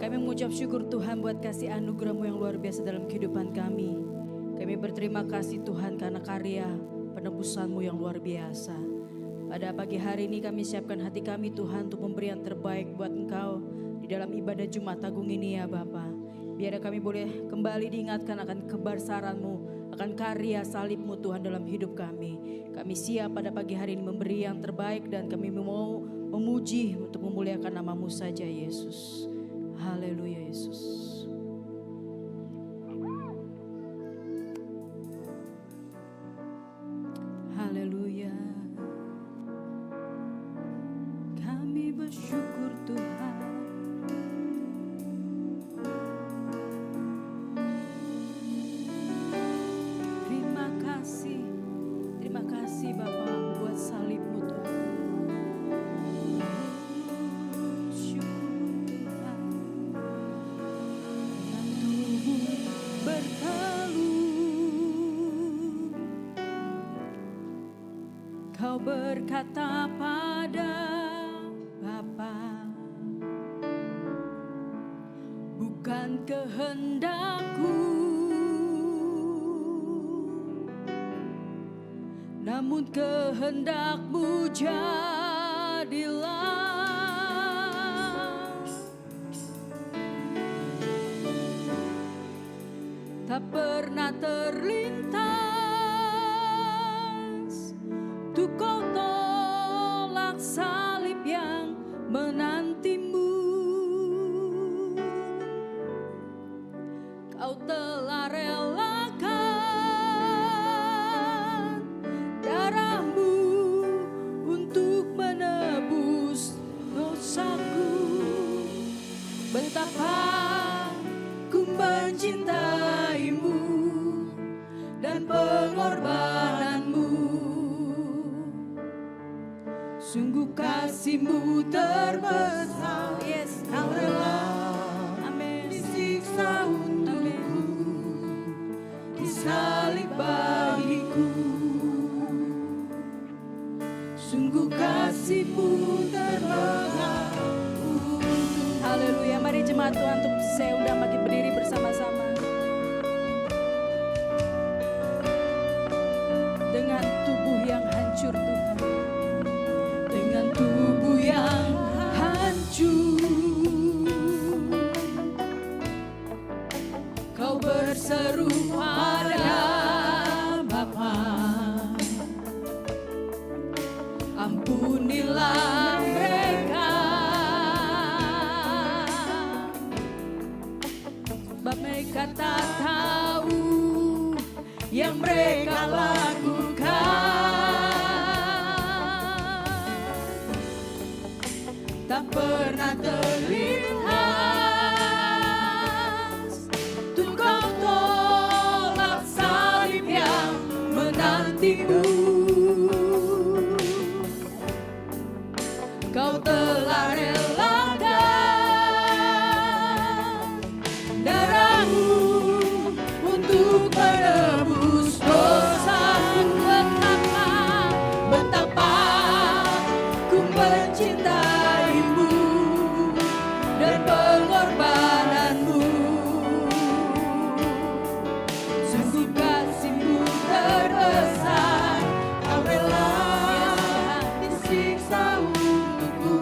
Kami mengucap syukur Tuhan buat kasih anugerah-Mu yang luar biasa dalam kehidupan kami. Kami berterima kasih Tuhan karena karya penebusan-Mu yang luar biasa. Pada pagi hari ini kami siapkan hati kami Tuhan untuk memberi yang terbaik buat Engkau di dalam ibadah Jumat Agung ini ya Bapa. Biar kami boleh kembali diingatkan akan kebesaran-Mu, akan karya salib-Mu Tuhan dalam hidup kami. Kami siap pada pagi hari ini memberi yang terbaik dan kami mau memuji untuk memuliakan nama-Mu saja Yesus. Haleluya Yesus. Haleluya. Kami bersyukur Tuhan. Terima kasih Bapa buat salib-Mu Tuhan. Kau berkata pada Bapa, bukan kehendakku, namun kehendak-Mu jadilah. Tak pernah terlintas untuk Kau tolak salib yang menanti-Mu. Kau telah relakan darah-Mu untuk menebus dosaku. Betapa ku mencintai-Mu dan pengorbanan-Mu. Sungguh kasih-Mu terbesar, yes, Kau rela, amin, disiksa untukku, disalib bagiku. Sungguh kasih-Mu terbesar untukku. Haleluya, mari jemaat Tuhan untuk saya undang makin berdiri bersama-sama. Dengan tubuh yang hancur Tuhan, dengan tubuh yang hancur, Kau berseru pada Bapa, ampunilah mereka, sebab mereka tak tahu yang mereka lakukan. Tak pernah terlintas untuk Kau tolak salib yang menanti-Mu. Kau telah relakan darah-Mu untuk menebus dosaku. Betapa ku mencintai-Mu dan pengorbanan-Mu. Sungguh kasih-Mu terbesar, Kau rela disiksa untukku,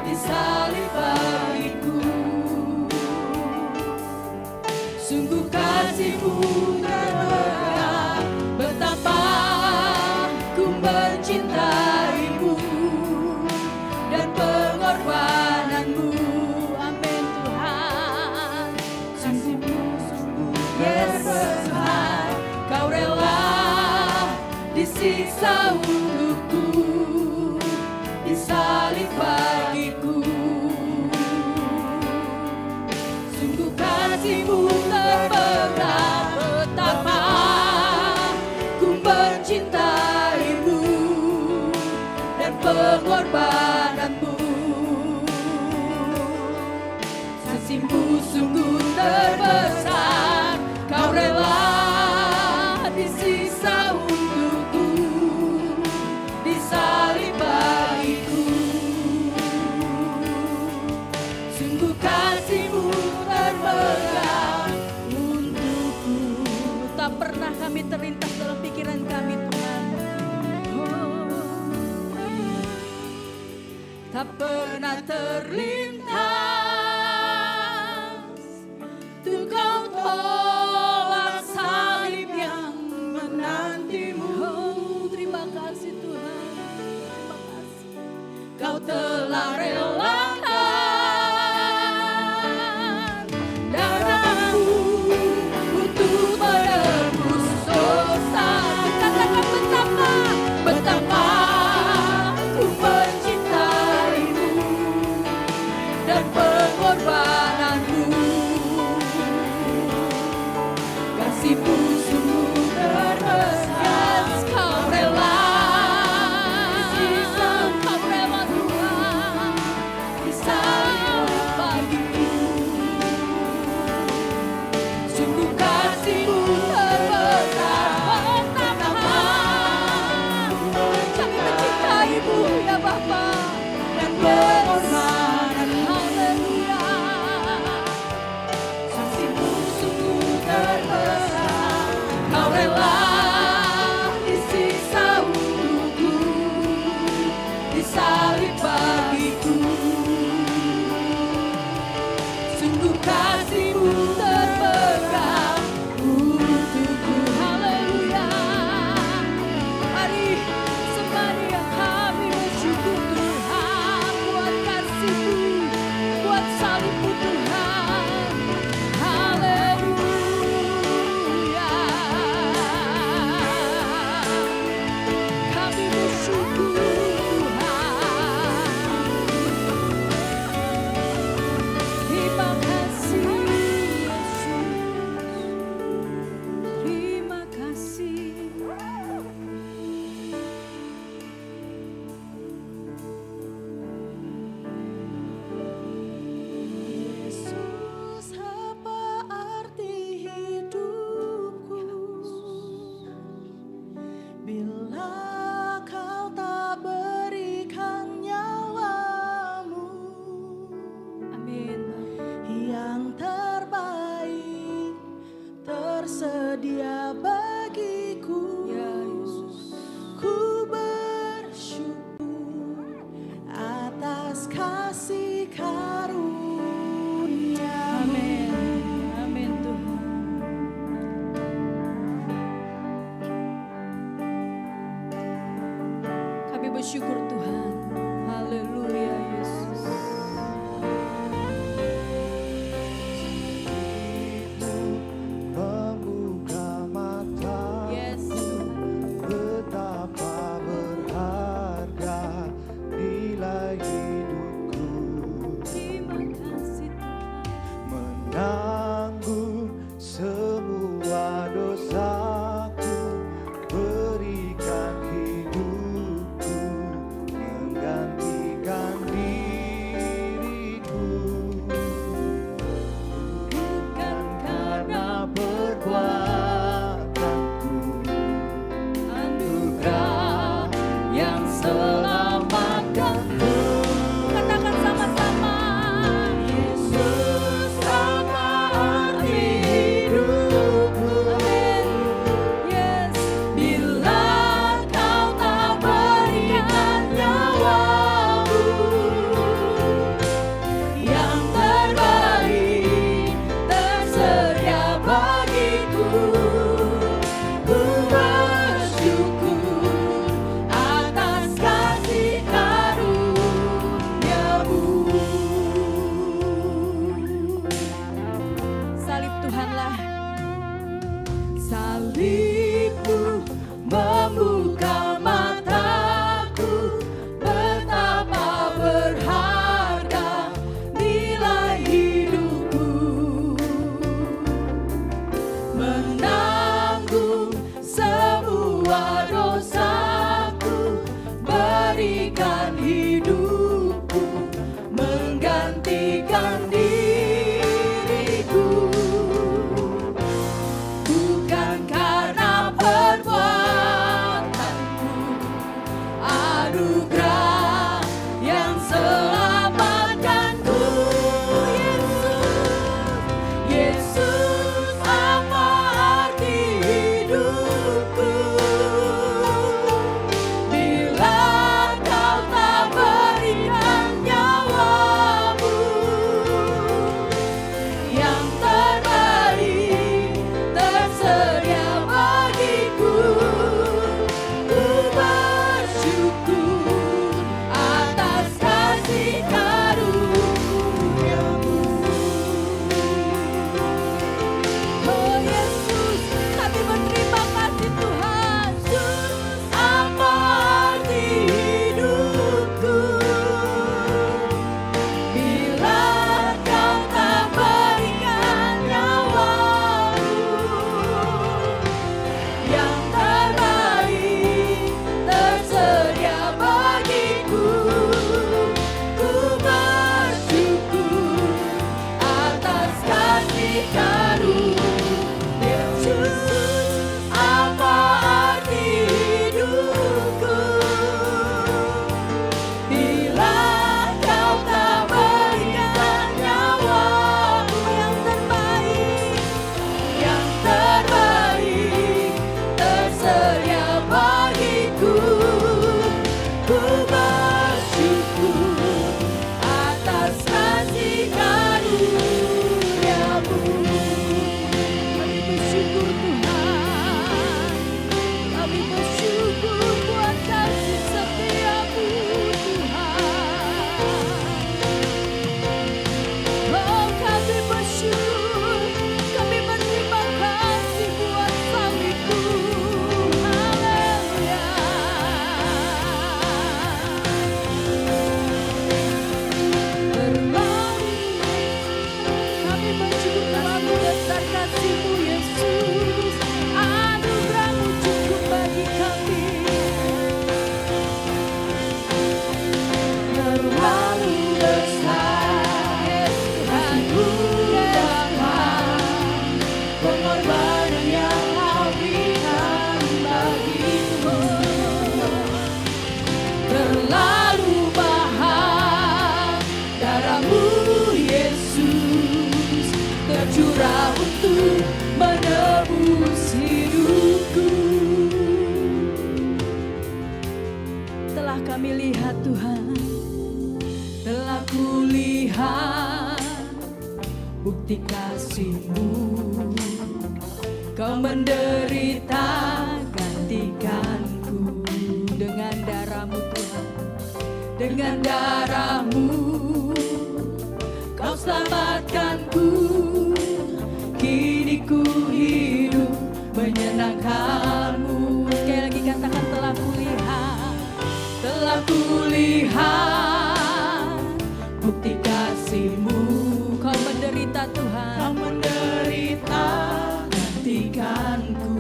disalib bagiku. Sungguh kasih-Mu terbesar, betapa ku mencintai-Mu dan pengorbanan-Mu. Amin Tuhan. Kasih-Mu sungguh besar, Kau rela disiksa untukku, disalib bagiku. Sungguh kasih-Mu terbesar, betapa ku mencintai-Mu dan pengorbanan-Mu. Kasih-Mu sungguh terbesar, Kau rela disiksa untukku, disalib bagiku. Sungguh kasih Tuhan. Terima kasih. Kau telah relakan darahmu untuk menebus dosa. Katakan betapa ku mencintaimu dan pengorbananmu. Kasihmu sungguh terbesar. Kau rela, kau rela Tuhan, disalib bagiku. Sungguh kasihmu terbesar. Betapa kami mencintaimu ya Bapa, dan pengorbanan. Haleluya. Kasihmu sungguh terbesar. Kau rela disiksa untukku, disalib bagiku. Sungguh kasihmu terpegang untukku. Haleluya. Mari sembari kami bersyukur Tuhan buat kasih-Mu, buat salib-Mu Tuhan. Haleluya. Kami bersyukur Tuhan. Terima kasih Yesus. Terima kasih. Yesus, apa arti hidupku bila kau tak berikan nyawamu Amin. yang terbaik tersedia bagiku. Ya Yesus. Ku bersyukur atas kasih karunia. Amin. Amin Tuhan. Kami bersyukur Tuhan. Haleluya Yesus. Membuka mata, Yes Tuhan. betapa berharga nilai hidupku, Terima kasih Tuhan. menanggung semua dosaku, berikan hidupku, menggantikan diriku. Bukan karena perbuatanku, anugerah yang selamatkanku. Katakan sama-sama. Yesus, apa arti hidupku? Amin. Yes. Bila kau tak berikan nyawamu yang terbaik tersedia bagiku. Ku bersyukur atas kasih karunia-Mu. Salib Tuhanlah. Salib-Mu membuka mataku, betapa berharga nilai hidupku, menanggung semua dosaku, berikan hidupku, menggantikan diriku. Bukan karena perbuatan Kami lihat Tuhan, telah kulihat bukti kasih-Mu. Kau menderita gantikanku dengan darah-Mu Tuhan, dengan darah-Mu Kau selamatkanku. Kini ku hidup menyenangkan-Mu. Sekali lagi katakan, telah kulihat bukti kasih-Mu. Kau menderita Tuhan, Kau menderita gantikanku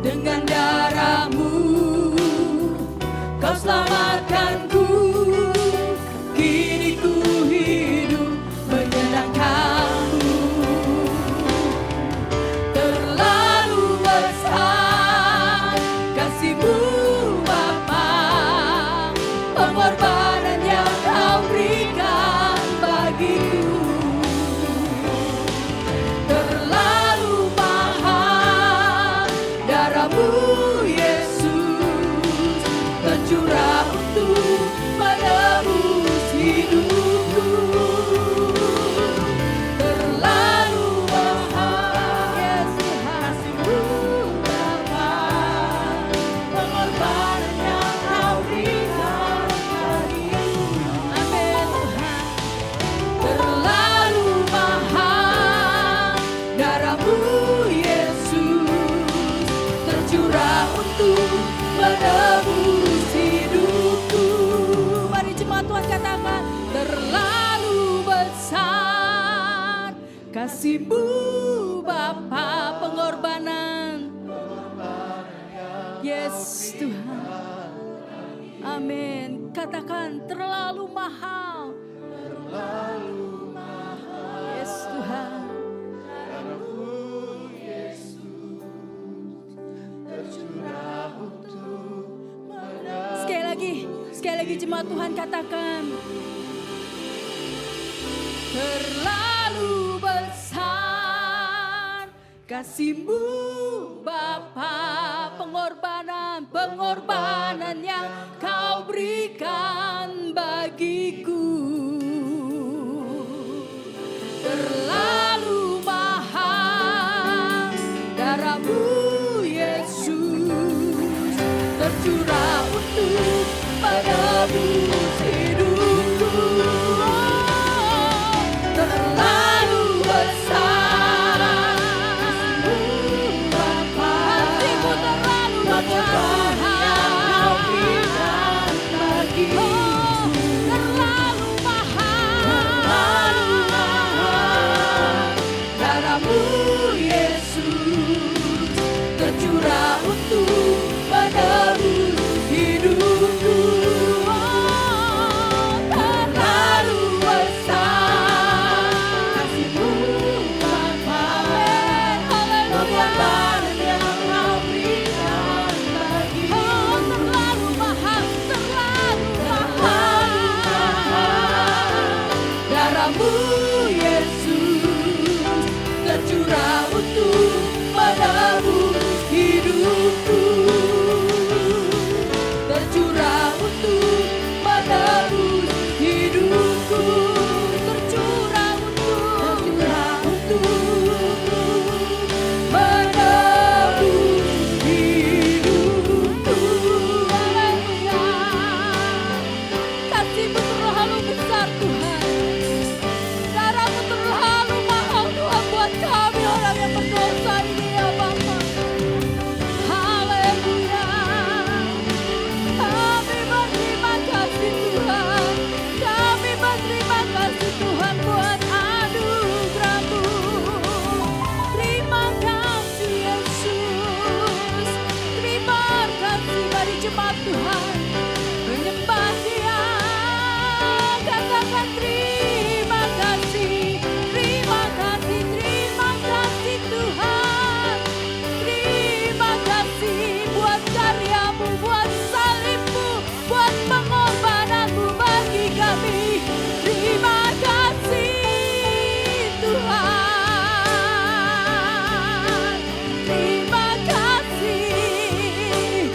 dengan darah-Mu Kau selamatkanku. Kini ku hidup menyenangkan-Mu. Terlalu besar kasih-Mu Bapa, pengorbanan yang Kau berikan bagiku. Terlalu mahal darah-Mu Yesus tercurah untuk menebus hidupku. Terlalu mahal Yesus kasih-Mu Bapa, pengorbanan yang Kau berikan bagiku. Amin Tuhan. Terlalu mahal darah-Mu Yesus tercurah untuk menebus hidupku. Mari jemaat Tuhan katakan, terlalu besar kasih-Mu Bapa, pengorbanan. Yes Tuhan. Amin. Katakan, terlalu mahal. Yes Tuhan. Sekali lagi jemaat Tuhan katakan, terlalu besar kasih-Mu Bapa, pengorbanan yang Kau berikan bagiku. Terlalu mahal darah-Mu Yesus tercurah untuk menebus hidupku. Terlalu besar kasih-Mu Bapa, kasih-Mu terlalu besar Kau berikan bagiku. Terlalu mahal darah-Mu Yesus tercurah untuk menebus hidupku. Terlalu besar kasih-Mu Bapa, pengorbanan yang Kau berikan bagiku. Terlalu mahal darah-Mu Yesus tercurah untuk menebus hidupku. Tercurah untuk menebus hidupku. Tercurah untuk menebus hidupku. Haleluya. Kasih-Mu terlalu besar Tuhan. Darah-Mu terlalu mahal Tuhan buat kami orang yang berdosa ini ya Bapa. Haleluya. Kami berterima kasih Tuhan. Kami berterima kasih Tuhan buat anugerah-Mu. Terima kasih Yesus. Terima kasih. Mari jemaat Tuhan menyembah Dia. Katakan terima kasih. Terima kasih. Terima kasih Tuhan. Terima kasih buat karya-Mu, buat salib-Mu, buat pengorbanan-Mu bagi kami. Terima kasih Tuhan. Terima kasih.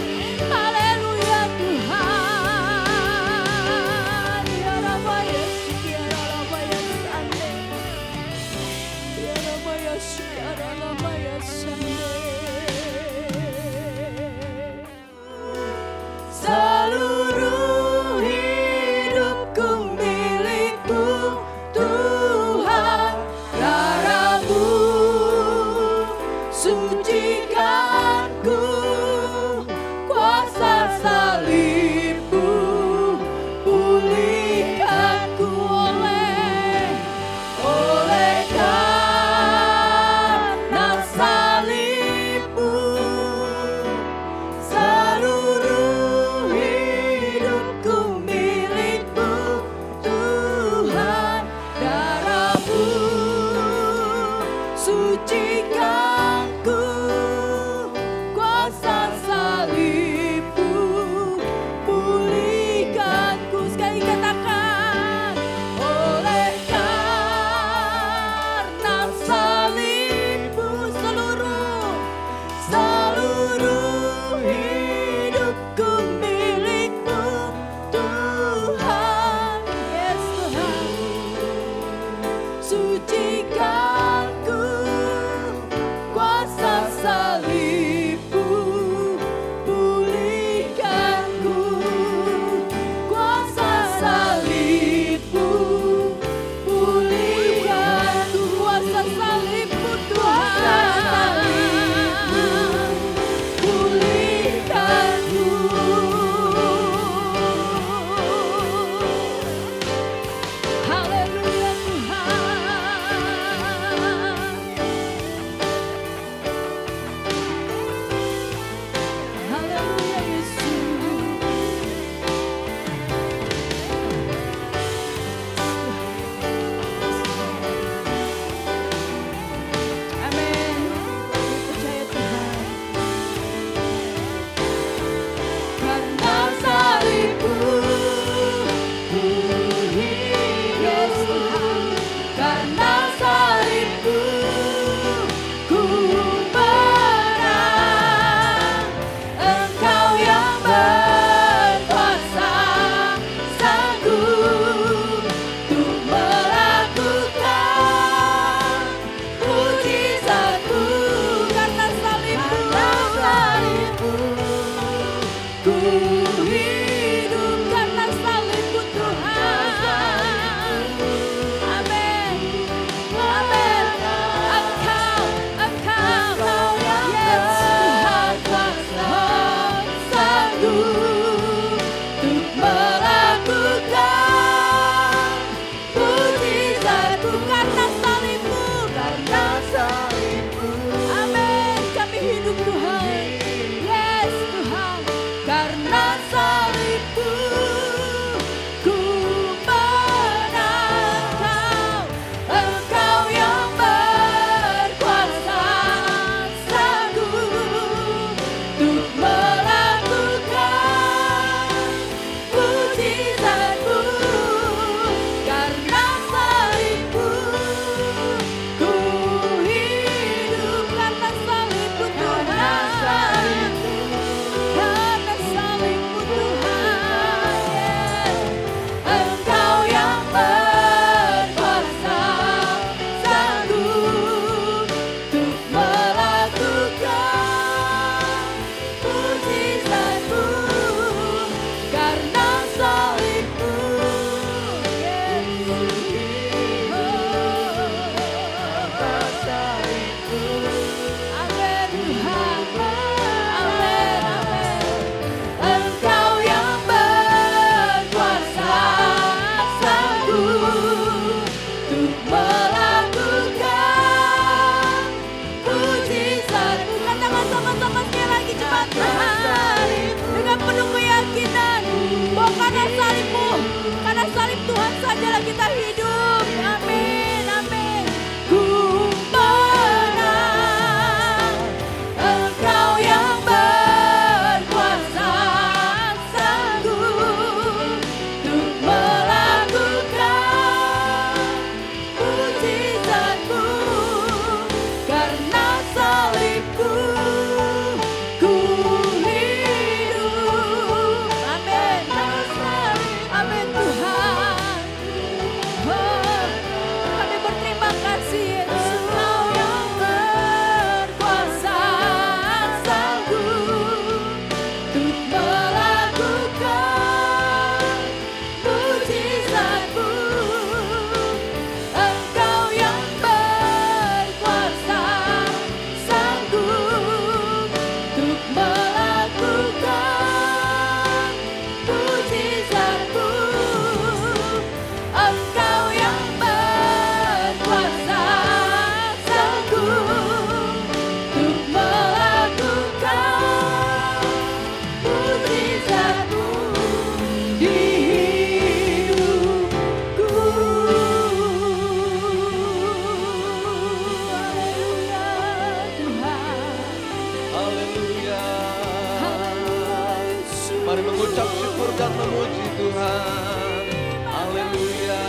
mengucap syukur dan memuji Tuhan. Haleluya.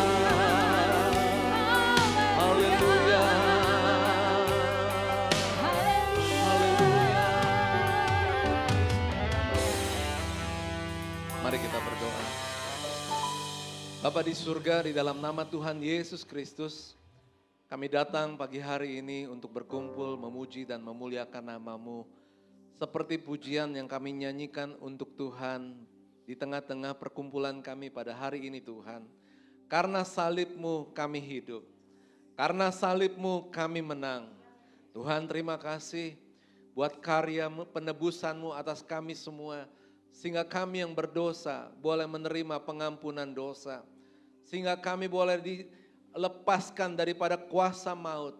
Haleluya. Haleluya. Mari kita berdoa. Bapa di surga, di dalam nama Tuhan Yesus Kristus, kami datang pagi hari ini untuk berkumpul, memuji dan memuliakan nama-Mu. Seperti pujian yang kami nyanyikan untuk Tuhan di tengah-tengah perkumpulan kami pada hari ini Tuhan. Karena salib-Mu kami hidup, karena salib-Mu kami menang. Tuhan terima kasih buat karya penebusan-Mu atas kami semua. Sehingga kami yang berdosa boleh menerima pengampunan dosa. Sehingga kami boleh dilepaskan daripada kuasa maut.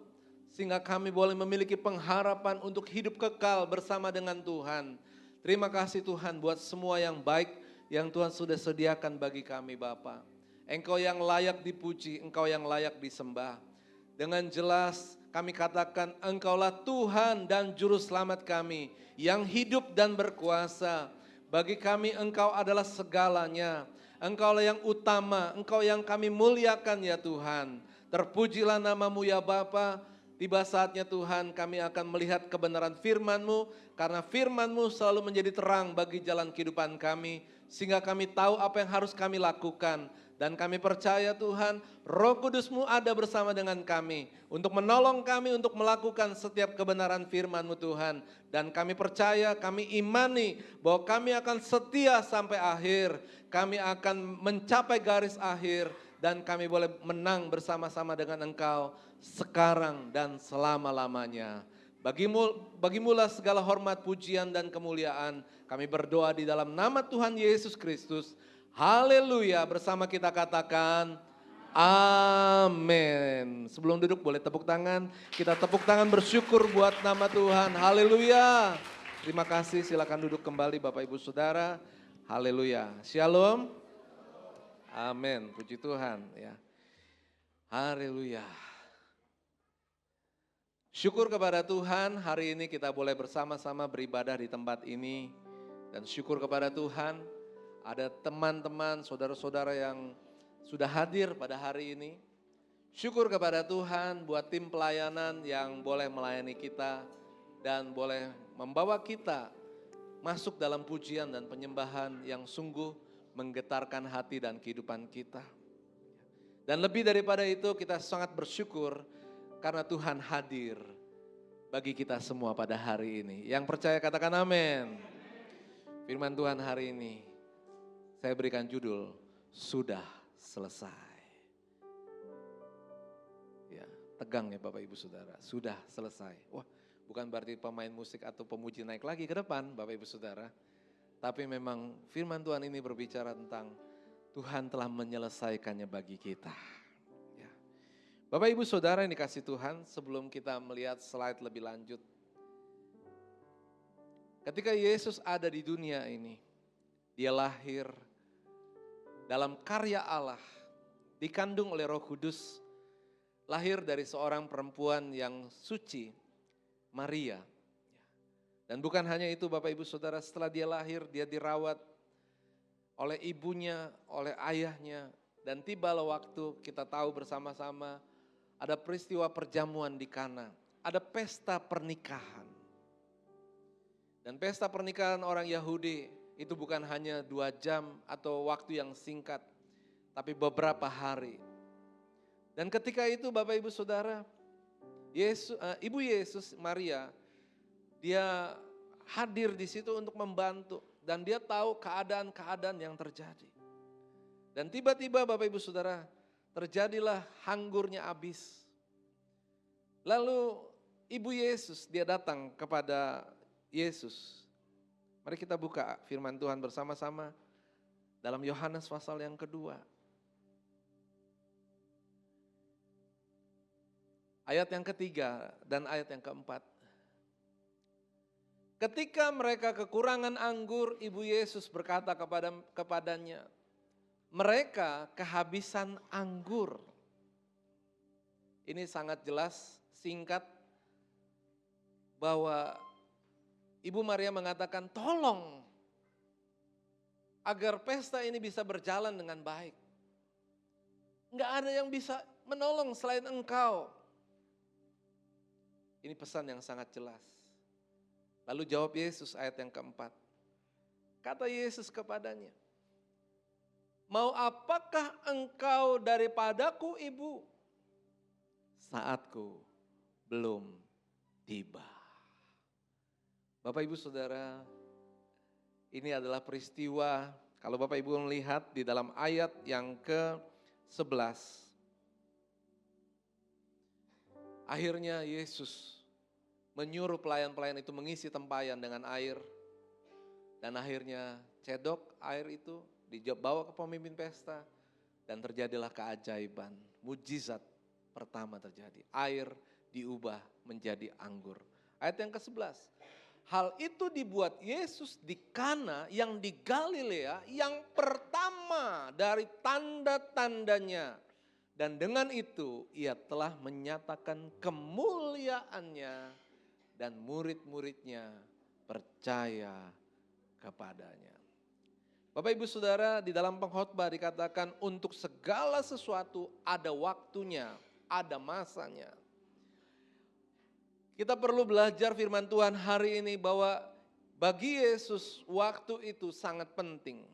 Sehingga kami boleh memiliki pengharapan untuk hidup kekal bersama dengan Tuhan. Terima kasih Tuhan buat semua yang baik yang Tuhan sudah sediakan bagi kami Bapa. Engkau yang layak dipuji, Engkau yang layak disembah. Dengan jelas kami katakan Engkaulah Tuhan dan Juru Selamat kami yang hidup dan berkuasa. Bagi kami Engkau adalah segalanya. Engkaulah yang utama, Engkau yang kami muliakan ya Tuhan. Terpujilah nama-Mu ya Bapa. Tiba saatnya Tuhan kami akan melihat kebenaran firman-Mu. Karena firman-Mu selalu menjadi terang bagi jalan kehidupan kami. Sehingga kami tahu apa yang harus kami lakukan. Dan kami percaya Tuhan, Roh Kudus-Mu ada bersama dengan kami. Untuk menolong kami untuk melakukan setiap kebenaran firman-Mu Tuhan. Dan kami percaya, kami imani bahwa kami akan setia sampai akhir. Kami akan mencapai garis akhir. Dan kami boleh menang bersama-sama dengan Engkau sekarang dan selama-lamanya. Bagimulah segala hormat, pujian dan kemuliaan. Kami berdoa di dalam nama Tuhan Yesus Kristus. Haleluya, bersama kita katakan amin. Sebelum duduk boleh tepuk tangan, kita tepuk tangan bersyukur buat nama Tuhan. Haleluya. Terima kasih, silakan duduk kembali Bapak Ibu Saudara. Haleluya. Shalom. Amin, puji Tuhan ya. Haleluya. Syukur kepada Tuhan, hari ini kita boleh bersama-sama beribadah di tempat ini. Dan syukur kepada Tuhan, ada teman-teman, saudara-saudara yang sudah hadir pada hari ini. Syukur kepada Tuhan buat tim pelayanan yang boleh melayani kita dan boleh membawa kita masuk dalam pujian dan penyembahan yang sungguh menggetarkan hati dan kehidupan kita. Dan lebih daripada itu kita sangat bersyukur karena Tuhan hadir bagi kita semua pada hari ini. Yang percaya katakan amin. Firman Tuhan hari ini saya berikan judul, sudah selesai. Ya, tegang ya Bapak Ibu Saudara, sudah selesai. Wah, bukan berarti pemain musik atau pemuji naik lagi ke depan Bapak Ibu Saudara. Tapi memang firman Tuhan ini berbicara tentang Tuhan telah menyelesaikannya bagi kita. Ya. Bapak Ibu Saudara yang dikasih Tuhan, sebelum kita melihat slide lebih lanjut. Ketika Yesus ada di dunia ini, Dia lahir dalam karya Allah, dikandung oleh Roh Kudus, lahir dari seorang perempuan yang suci, Maria. Dan bukan hanya itu Bapak Ibu Saudara, setelah dia lahir, dia dirawat oleh ibunya, oleh ayahnya. Dan tibalah waktu kita tahu bersama-sama, ada peristiwa perjamuan di Kana, ada pesta pernikahan. Dan pesta pernikahan orang Yahudi, itu bukan hanya 2 jam atau waktu yang singkat, tapi beberapa hari. Dan ketika itu Bapak Ibu Saudara, Ibu Yesus Maria, dia hadir di situ untuk membantu. Dan dia tahu keadaan-keadaan yang terjadi. Dan tiba-tiba Bapak Ibu Saudara, terjadilah hanggurnya abis. Lalu Ibu Yesus, dia datang kepada Yesus. Mari kita buka firman Tuhan bersama-sama dalam Yohanes pasal yang kedua. Ayat yang ketiga dan ayat yang keempat. Ketika mereka kekurangan anggur, Ibu Yesus berkata kepadanya, mereka kehabisan anggur. Ini sangat jelas, singkat, bahwa Ibu Maria mengatakan, tolong, agar pesta ini bisa berjalan dengan baik. Enggak ada yang bisa menolong selain Engkau. Ini pesan yang sangat jelas. Lalu jawab Yesus ayat yang keempat. Kata Yesus kepadanya, mau apakah engkau daripadaku, Ibu? Saatku belum tiba. Bapak Ibu Saudara, ini adalah peristiwa, kalau Bapak Ibu melihat di dalam ayat yang ke-11. Akhirnya Yesus menyuruh pelayan-pelayan itu mengisi tempayan dengan air. Dan akhirnya cedok air itu dibawa ke pemimpin pesta. Dan terjadilah keajaiban, mujizat pertama terjadi. Air diubah menjadi anggur. Ayat yang ke-11. Hal itu dibuat Yesus di Kana yang di Galilea yang pertama dari tanda-tandanya. Dan dengan itu ia telah menyatakan kemuliaannya dan murid-muridnya percaya kepadanya. Bapak Ibu Saudara, di dalam pengkhotbah dikatakan untuk segala sesuatu ada waktunya, ada masanya. Kita perlu belajar firman Tuhan hari ini bahwa bagi Yesus waktu itu sangat penting.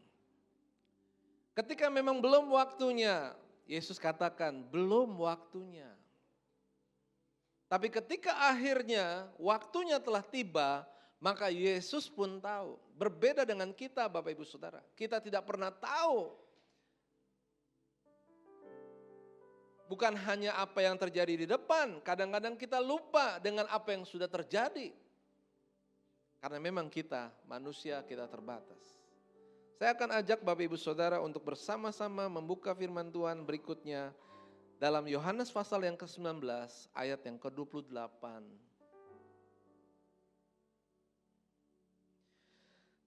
Ketika memang belum waktunya, Yesus katakan belum waktunya. Tapi ketika akhirnya waktunya telah tiba, maka Yesus pun tahu. Berbeda dengan kita Bapak Ibu Saudara. Kita tidak pernah tahu. Bukan hanya apa yang terjadi di depan, kadang-kadang kita lupa dengan apa yang sudah terjadi. Karena memang kita manusia, kita terbatas. Saya akan ajak Bapak Ibu Saudara untuk bersama-sama membuka firman Tuhan berikutnya dalam Yohanes pasal yang ke-19 ayat yang ke-28.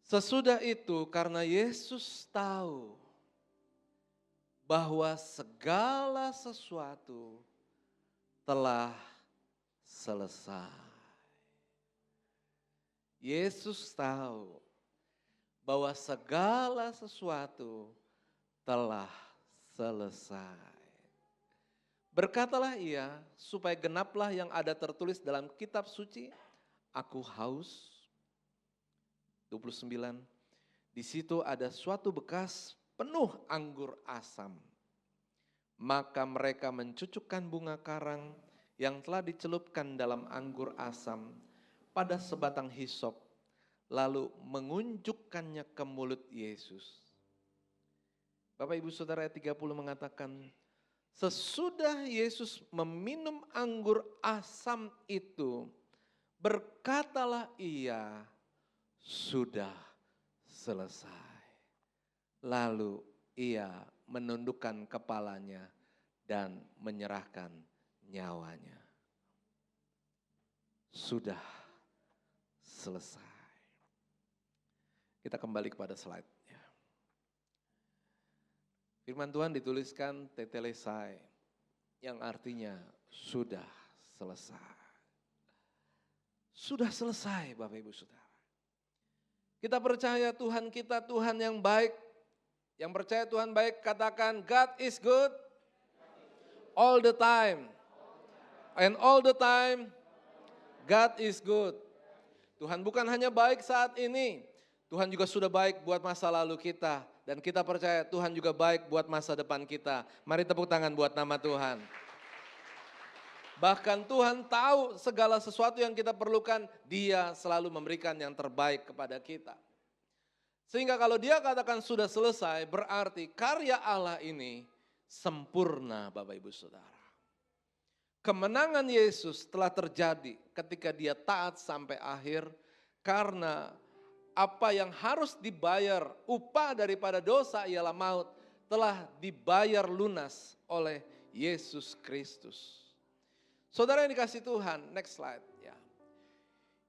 Sesudah itu karena Yesus tahu bahwa segala sesuatu telah selesai. Yesus tahu bahwa segala sesuatu telah selesai. Berkatalah ia supaya genaplah yang ada tertulis dalam kitab suci, aku haus. 29, di situ ada suatu bekas penuh anggur asam. Maka mereka mencucukkan bunga karang yang telah dicelupkan dalam anggur asam pada sebatang hisop, lalu mengunjukkannya ke mulut Yesus. Bapak Ibu Saudara ayat 30 mengatakan, sesudah Yesus meminum anggur asam itu, berkatalah ia, sudah selesai. Lalu ia menundukkan kepalanya dan menyerahkan nyawanya. Sudah selesai. Kita kembali kepada slide-nya. Firman Tuhan dituliskan tetelesai, yang artinya sudah selesai. Sudah selesai Bapak Ibu Saudara. Kita percaya Tuhan kita Tuhan yang baik. Yang percaya Tuhan baik katakan God is good all the time. And all the time God is good. Tuhan bukan hanya baik saat ini. Tuhan juga sudah baik buat masa lalu kita. Dan kita percaya Tuhan juga baik buat masa depan kita. Mari tepuk tangan buat nama Tuhan. Bahkan Tuhan tahu segala sesuatu yang kita perlukan, Dia selalu memberikan yang terbaik kepada kita. Sehingga kalau Dia katakan sudah selesai, berarti karya Allah ini sempurna Bapak Ibu Saudara. Kemenangan Yesus telah terjadi ketika Dia taat sampai akhir, karena apa yang harus dibayar, upah daripada dosa ialah maut, telah dibayar lunas oleh Yesus Kristus. Saudara yang dikasih Tuhan, next slide ya.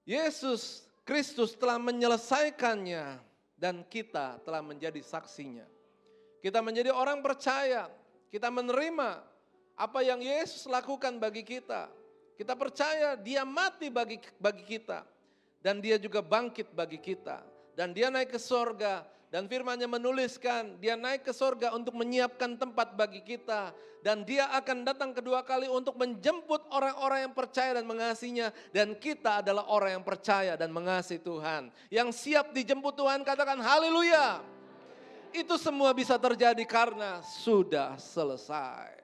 Yesus Kristus telah menyelesaikannya dan kita telah menjadi saksinya. Kita menjadi orang percaya, kita menerima apa yang Yesus lakukan bagi kita. Kita percaya Dia mati bagi kita dan Dia juga bangkit bagi kita. Dan Dia naik ke sorga Dan firman-Nya menuliskan, dia naik ke sorga untuk menyiapkan tempat bagi kita. Dan dia akan datang kedua kali untuk menjemput orang-orang yang percaya dan mengasihinya. Dan kita adalah orang yang percaya dan mengasihi Tuhan. Yang siap dijemput Tuhan, katakan haleluya. Itu semua bisa terjadi karena sudah selesai.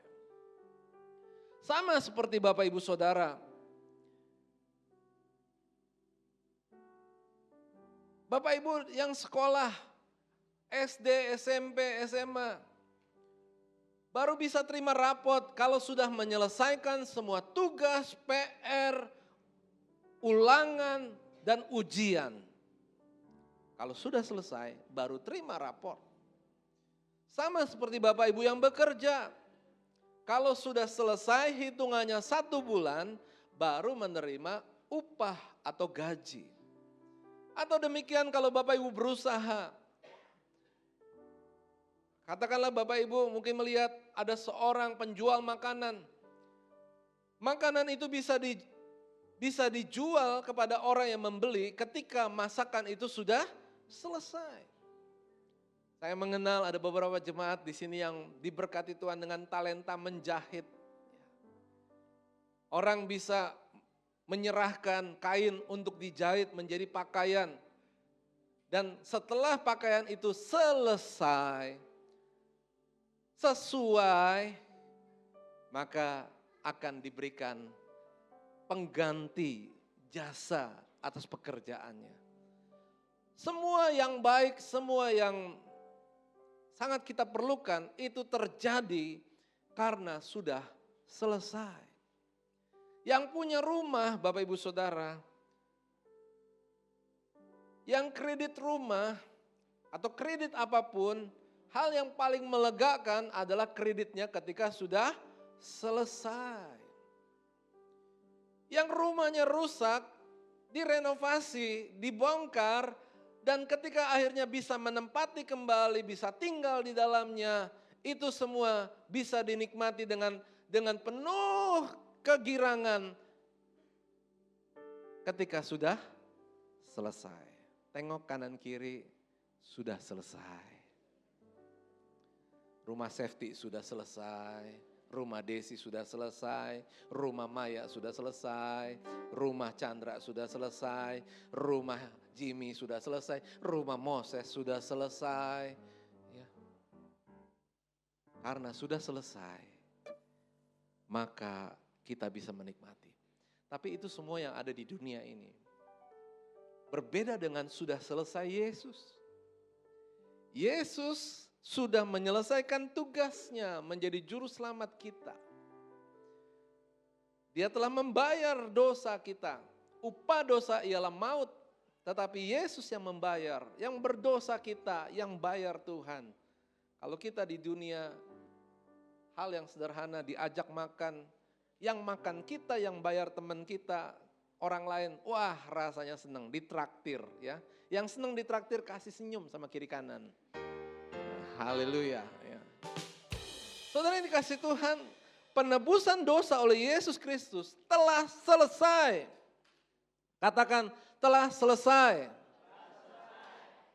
Sama seperti Bapak Ibu Saudara. Bapak Ibu yang sekolah SD, SMP, SMA, baru bisa terima rapot kalau sudah menyelesaikan semua tugas, PR, ulangan, dan ujian. Kalau sudah selesai, baru terima raport. Sama seperti Bapak Ibu yang bekerja, kalau sudah selesai hitungannya 1 bulan, baru menerima upah atau gaji. Atau demikian kalau Bapak Ibu berusaha. Katakanlah Bapak Ibu mungkin melihat ada seorang penjual makanan. Makanan itu bisa dijual kepada orang yang membeli ketika masakan itu sudah selesai. Saya mengenal ada beberapa jemaat di sini yang diberkati Tuhan dengan talenta menjahit. Orang bisa menyerahkan kain untuk dijahit menjadi pakaian. Dan setelah pakaian itu selesai, sesuai, maka akan diberikan pengganti jasa atas pekerjaannya. Semua yang baik, semua yang sangat kita perlukan itu terjadi karena sudah selesai. Yang punya rumah, Bapak Ibu Saudara, yang kredit rumah atau kredit apapun, hal yang paling melegakan adalah kreditnya ketika sudah selesai. Yang rumahnya rusak, direnovasi, dibongkar, dan ketika akhirnya bisa menempati kembali, bisa tinggal di dalamnya, itu semua bisa dinikmati dengan penuh kegirangan ketika sudah selesai. Tengok kanan kiri, sudah selesai. Rumah safety sudah selesai, rumah Desi sudah selesai, rumah Maya sudah selesai, rumah Chandra sudah selesai, rumah Jimmy sudah selesai, rumah Moses sudah selesai. Ya. Karena sudah selesai, maka kita bisa menikmati. Tapi itu semua yang ada di dunia ini. Berbeda dengan sudah selesai Yesus. Yesus sudah menyelesaikan tugasnya menjadi juru selamat kita. Dia telah membayar dosa kita. Upah dosa ialah maut. Tetapi Yesus yang membayar. Yang berdosa kita, yang bayar Tuhan. Kalau kita di dunia, hal yang sederhana diajak makan. Yang makan kita, yang bayar teman kita, orang lain, wah rasanya senang, ditraktir ya. Yang senang ditraktir kasih senyum sama kiri kanan. Haleluya. Ya. Saudara yang dikasih Tuhan, penebusan dosa oleh Yesus Kristus telah selesai. Katakan telah selesai.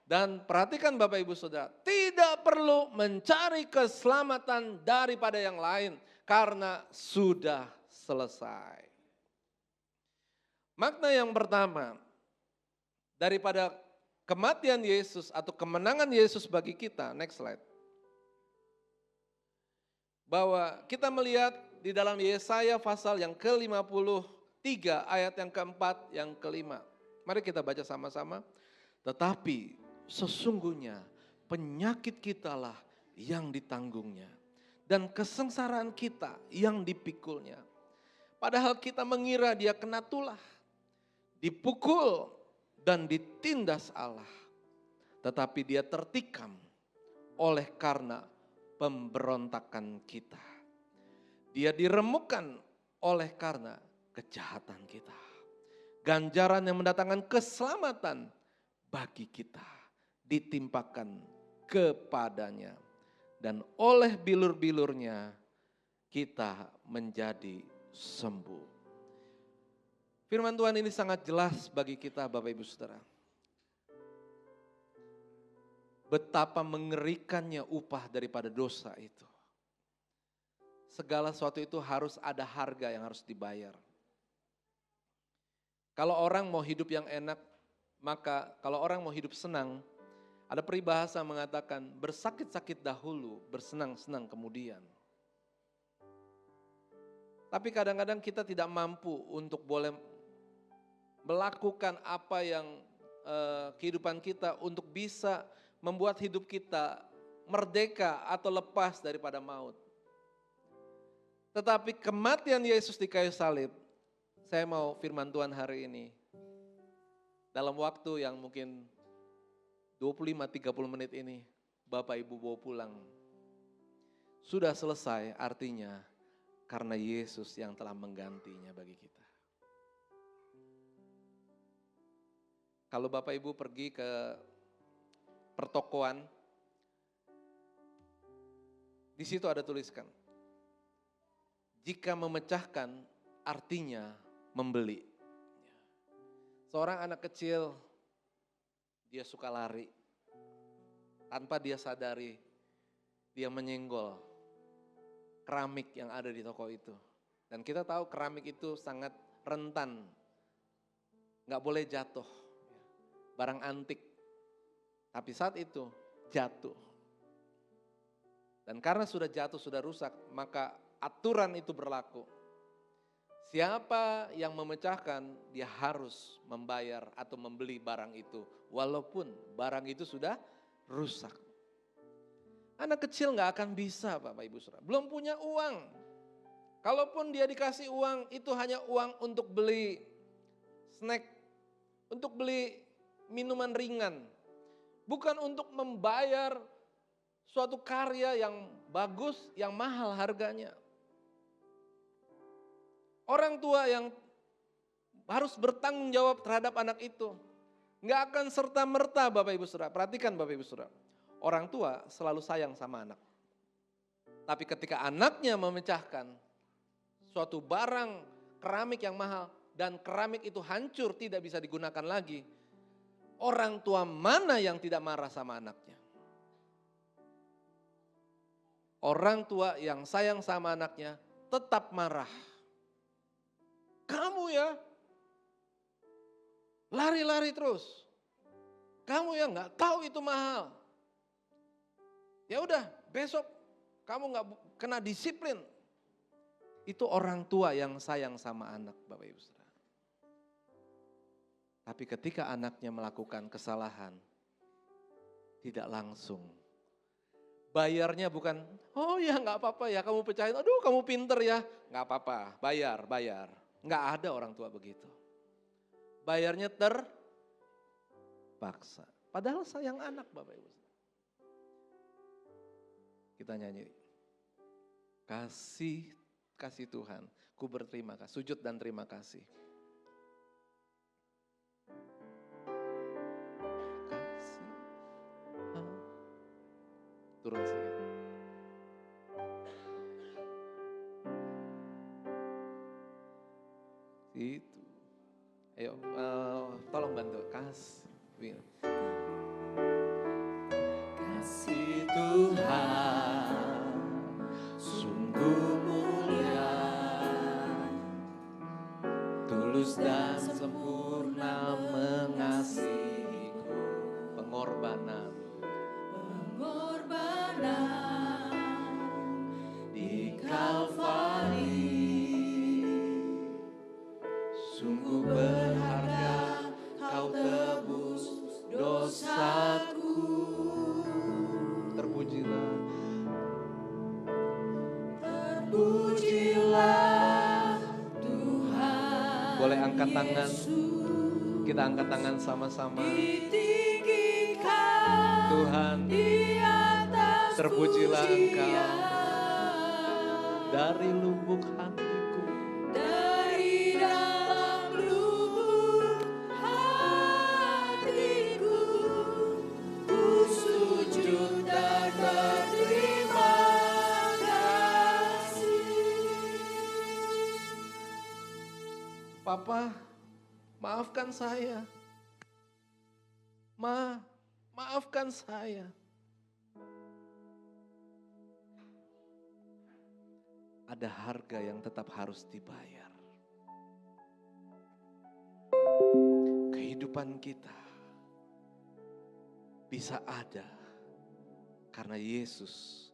Dan perhatikan Bapak Ibu Saudara, tidak perlu mencari keselamatan daripada yang lain karena sudah selesai. Makna yang pertama daripada kematian Yesus atau kemenangan Yesus bagi kita, next slide. Bahwa kita melihat di dalam Yesaya pasal yang ke-53 ayat yang keempat, yang kelima. Mari kita baca sama-sama. Tetapi sesungguhnya penyakit kitalah yang ditanggungnya. Dan kesengsaraan kita yang dipikulnya. Padahal kita mengira dia kena tulah, dipukul dan ditindas Allah. Tetapi dia tertikam oleh karena pemberontakan kita. Dia diremukkan oleh karena kejahatan kita. Ganjaran yang mendatangkan keselamatan bagi kita ditimpakan kepadanya. Dan oleh bilur-bilurnya kita menjadi sembuh. Firman Tuhan ini sangat jelas bagi kita Bapak Ibu Saudara. betapa mengerikannya upah daripada dosa itu. Segala sesuatu itu harus ada harga yang harus dibayar. Kalau orang mau hidup yang enak, maka kalau orang mau hidup senang, ada peribahasa mengatakan bersakit-sakit dahulu, bersenang-senang kemudian. Tapi kadang-kadang kita tidak mampu untuk boleh melakukan apa yang kehidupan kita untuk bisa membuat hidup kita merdeka atau lepas daripada maut. Tetapi kematian Yesus di kayu salib, saya mau firman Tuhan hari ini, dalam waktu yang mungkin 25-30 menit ini, Bapak Ibu bawa pulang. Sudah selesai, artinya karena Yesus yang telah menggantinya bagi kita. Kalau Bapak Ibu pergi ke pertokoan, di situ ada tuliskan, jika memecahkan artinya membeli. Seorang anak kecil, dia suka lari. Tanpa dia sadari, dia menyenggol keramik yang ada di toko itu. Dan kita tahu keramik itu sangat rentan, gak boleh jatuh. Barang antik. Tapi saat itu jatuh. Dan karena sudah jatuh, sudah rusak, maka aturan itu berlaku. Siapa yang memecahkan, dia harus membayar atau membeli barang itu. Walaupun barang itu sudah rusak. Anak kecil gak akan bisa Bapak Ibu Saudara. Belum punya uang. Kalaupun dia dikasih uang, itu hanya uang untuk beli snack. Untuk beli minuman ringan. Bukan untuk membayar suatu karya yang bagus, yang mahal harganya. Orang tua yang harus bertanggung jawab terhadap anak itu. Nggak akan serta-merta Bapak Ibu Saudara. Perhatikan Bapak Ibu Saudara. Orang tua selalu sayang sama anak. Tapi ketika anaknya memecahkan suatu barang keramik yang mahal dan keramik itu hancur tidak bisa digunakan lagi. Orang tua mana yang tidak marah sama anaknya? Orang tua yang sayang sama anaknya tetap marah. Kamu ya, lari-lari terus. Kamu ya nggak tahu itu mahal. Ya udah, besok kamu nggak kena disiplin. Itu orang tua yang sayang sama anak, Bapak Ibu Saudara. Tapi ketika anaknya melakukan kesalahan, tidak langsung. Bayarnya bukan, oh ya nggak apa-apa ya kamu pecahin, aduh kamu pinter ya. Nggak apa-apa, bayar. Nggak ada orang tua begitu. Bayarnya terpaksa. Padahal sayang anak Bapak Ibu. Kita nyanyi. Kasih Tuhan, ku berterima kasih. Sujud dan terima kasih. Turun sedikit. Itu. Ayo, tolong bantu. Kasih Tuhan, sungguh mulia, tulus dan sempurna mengasihiku, pengorbanan di Kalvari, sungguh berharga kau tebus dosaku. Terpujilah Tuhan. Boleh angkat tangan, kita angkat tangan sama-sama. Tuhan, terpujilah Engkau dari lubuk hatiku. Dari dalam lubuk hatiku, ku sujud dan berterima kasih. Papa, maafkan saya. Maafkan maafkan saya. Ada harga yang tetap harus dibayar. Kehidupan kita bisa ada karena Yesus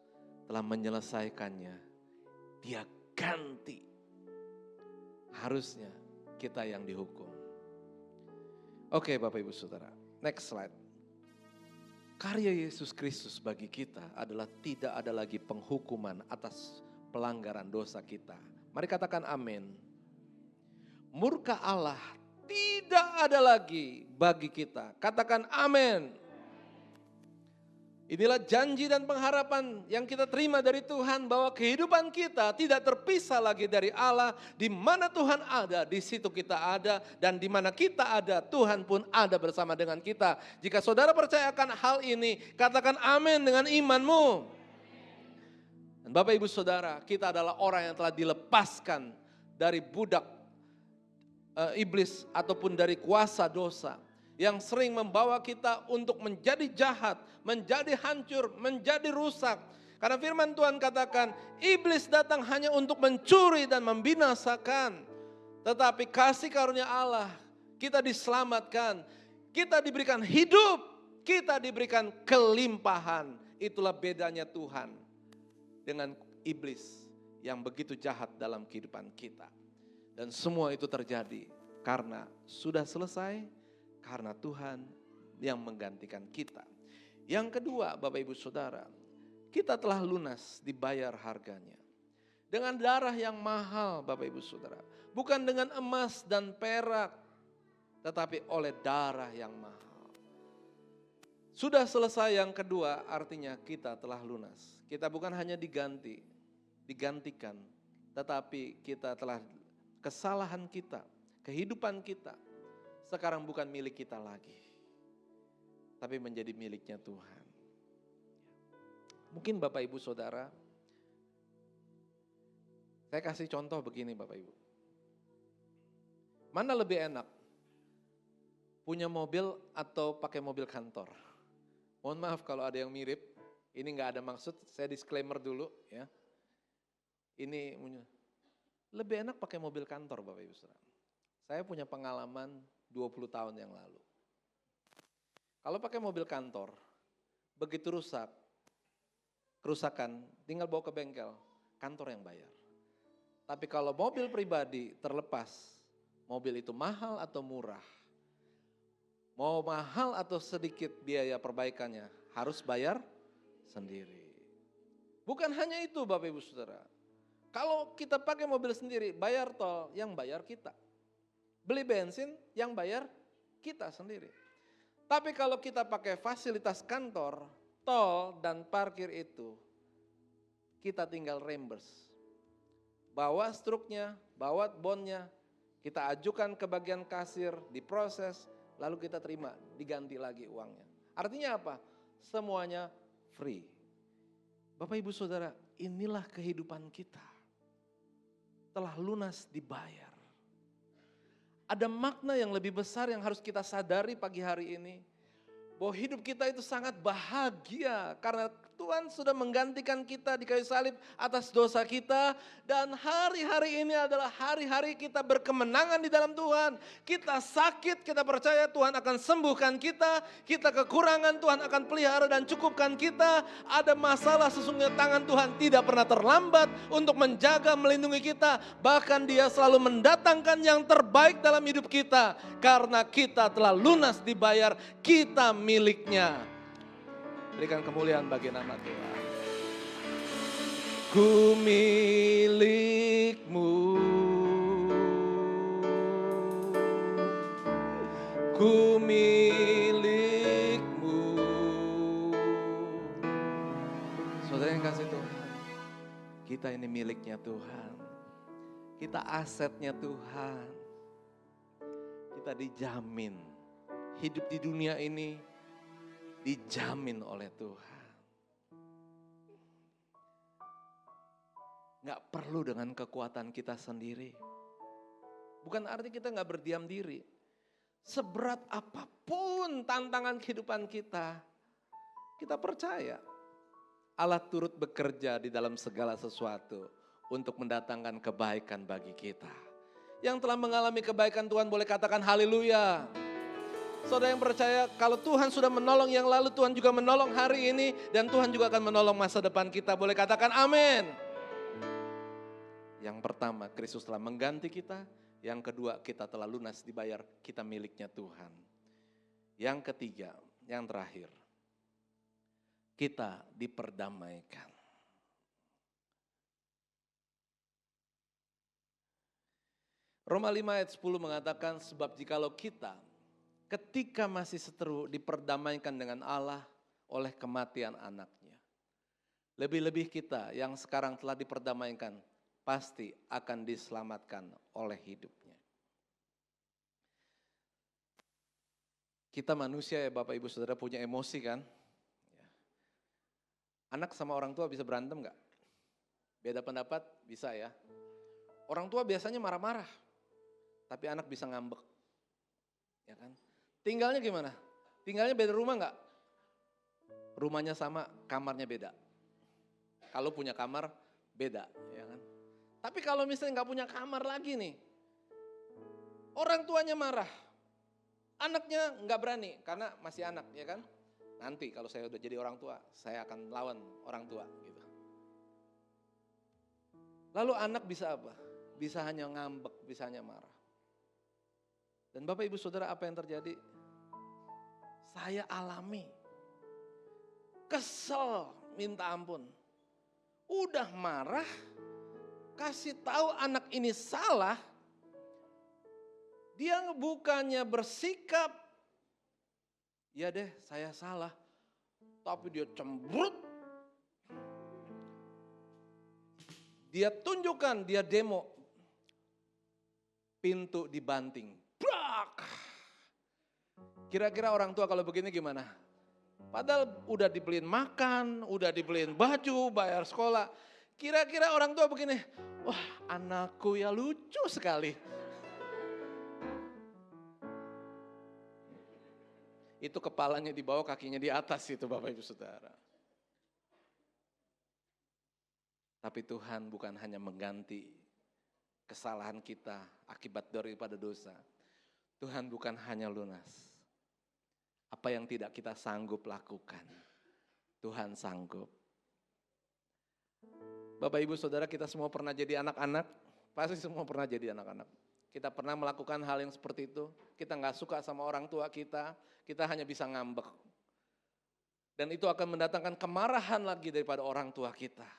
telah menyelesaikannya. Dia ganti. Harusnya kita yang dihukum. Oke Bapak Ibu Saudara, next slide. Karya Yesus Kristus bagi kita adalah tidak ada lagi penghukuman atas pelanggaran dosa kita. Mari katakan amin. Murka Allah tidak ada lagi bagi kita. Katakan amin. Inilah janji dan pengharapan yang kita terima dari Tuhan bahwa kehidupan kita tidak terpisah lagi dari Allah. Di mana Tuhan ada, di situ kita ada. Dan di mana kita ada, Tuhan pun ada bersama dengan kita. Jika saudara percayakan hal ini, katakan amin dengan imanmu. Dan Bapak Ibu Saudara, kita adalah orang yang telah dilepaskan dari budak iblis ataupun dari kuasa dosa. Yang sering membawa kita untuk menjadi jahat, menjadi hancur, menjadi rusak. Karena firman Tuhan katakan, iblis datang hanya untuk mencuri dan membinasakan. Tetapi kasih karunia Allah, kita diselamatkan, kita diberikan hidup, kita diberikan kelimpahan. Itulah bedanya Tuhan dengan iblis yang begitu jahat dalam kehidupan kita. Dan semua itu terjadi karena sudah selesai. Karena Tuhan yang menggantikan kita. Yang kedua Bapak Ibu Saudara, kita telah lunas dibayar harganya. Dengan darah yang mahal Bapak Ibu Saudara. Bukan dengan emas dan perak, tetapi oleh darah yang mahal. Sudah selesai yang kedua artinya kita telah lunas. Kita bukan hanya digantikan, tetapi kita telah kesalahan kita, kehidupan kita. Sekarang bukan milik kita lagi, tapi menjadi miliknya Tuhan. Mungkin Bapak Ibu Saudara, saya kasih contoh begini Bapak Ibu. Mana lebih enak? Punya mobil atau pakai mobil kantor? Mohon maaf kalau ada yang mirip, ini nggak ada maksud, saya disclaimer dulu ya. Ini lebih enak pakai mobil kantor Bapak Ibu Saudara. Saya punya pengalaman 20 tahun yang lalu. Kalau pakai mobil kantor, begitu kerusakan, tinggal bawa ke bengkel, kantor yang bayar. Tapi kalau mobil pribadi terlepas, mobil itu mahal atau murah, mau mahal atau sedikit biaya perbaikannya, harus bayar sendiri. Bukan hanya itu Bapak Ibu Saudara, kalau kita pakai mobil sendiri, bayar tol, yang bayar kita. Beli bensin yang bayar kita sendiri. Tapi kalau kita pakai fasilitas kantor, tol dan parkir itu, kita tinggal reimburse. Bawa struknya, bawa bonnya, kita ajukan ke bagian kasir, diproses, lalu kita terima, diganti lagi uangnya. Artinya apa? Semuanya free. Bapak Ibu Saudara, inilah kehidupan kita. Telah lunas dibayar. Ada makna yang lebih besar yang harus kita sadari pagi hari ini. Bahwa hidup kita itu sangat bahagia karena Tuhan sudah menggantikan kita di kayu salib atas dosa kita. Dan hari-hari ini adalah hari-hari kita berkemenangan di dalam Tuhan. Kita sakit, kita percaya Tuhan akan sembuhkan kita. Kita kekurangan, Tuhan akan pelihara dan cukupkan kita. Ada masalah, sesungguhnya tangan Tuhan tidak pernah terlambat untuk menjaga, melindungi kita. Bahkan Dia selalu mendatangkan yang terbaik dalam hidup kita. Karena kita telah lunas dibayar, kita miliknya. Berikan kemuliaan bagi nama Tuhan. Ku milikmu, ku milikmu. Saudara yang kasih Tuhan, kita ini miliknya Tuhan. Kita asetnya Tuhan. Kita dijamin hidup di dunia ini dijamin oleh Tuhan. Gak perlu dengan kekuatan kita sendiri. Bukan arti kita gak berdiam diri. Seberat apapun tantangan kehidupan kita, Kita percaya Allah turut bekerja di dalam segala sesuatu untuk mendatangkan kebaikan bagi kita. Yang telah mengalami kebaikan Tuhan boleh katakan haleluya. Saudara yang percaya kalau Tuhan sudah menolong yang lalu, Tuhan juga menolong hari ini. Dan Tuhan juga akan menolong masa depan kita. Boleh katakan amin. Yang pertama, Kristus telah mengganti kita. Yang kedua, kita telah lunas dibayar, kita miliknya Tuhan. Yang ketiga, yang terakhir, kita diperdamaikan. Roma 5 ayat 10 mengatakan, sebab jikalau kita ketika masih seteru diperdamaikan dengan Allah oleh kematian anaknya. Lebih-lebih kita yang sekarang telah diperdamaikan pasti akan diselamatkan oleh hidupnya. Kita manusia ya Bapak Ibu Saudara punya emosi kan. Anak sama orang tua bisa berantem gak? Beda pendapat bisa ya. Orang tua biasanya marah-marah, tapi anak bisa ngambek. Ya kan? Tinggalnya gimana? Tinggalnya beda rumah enggak? Rumahnya sama, kamarnya beda. Kalau punya kamar, beda. Ya kan? Tapi kalau misalnya enggak punya kamar lagi nih, orang tuanya marah, anaknya enggak berani karena masih anak, ya kan? Nanti kalau saya udah jadi orang tua, saya akan lawan orang tua. Gitu. Lalu anak bisa apa? Bisa hanya ngambek, bisa hanya marah. Dan Bapak Ibu Saudara apa yang terjadi? Saya alami. Kesel minta ampun. Udah marah, kasih tahu anak ini salah. Dia bukannya bersikap, ya deh saya salah. Tapi dia cemberut. Dia tunjukkan, dia demo. Pintu dibanting. Kira-kira orang tua kalau begini gimana? Padahal udah dibeliin makan, udah dibeliin baju, bayar sekolah. Kira-kira orang tua begini, wah anakku ya lucu sekali. Itu kepalanya di bawah, kakinya di atas itu Bapak Ibu Saudara. Tapi Tuhan bukan hanya mengganti kesalahan kita akibat daripada dosa. Tuhan bukan hanya lunas. Apa yang tidak kita sanggup lakukan, Tuhan sanggup. Bapak Ibu Saudara kita semua pernah jadi anak-anak, pasti semua pernah jadi anak-anak. Kita pernah melakukan hal yang seperti itu, kita gak suka sama orang tua kita hanya bisa ngambek. Dan itu akan mendatangkan kemarahan lagi daripada orang tua kita.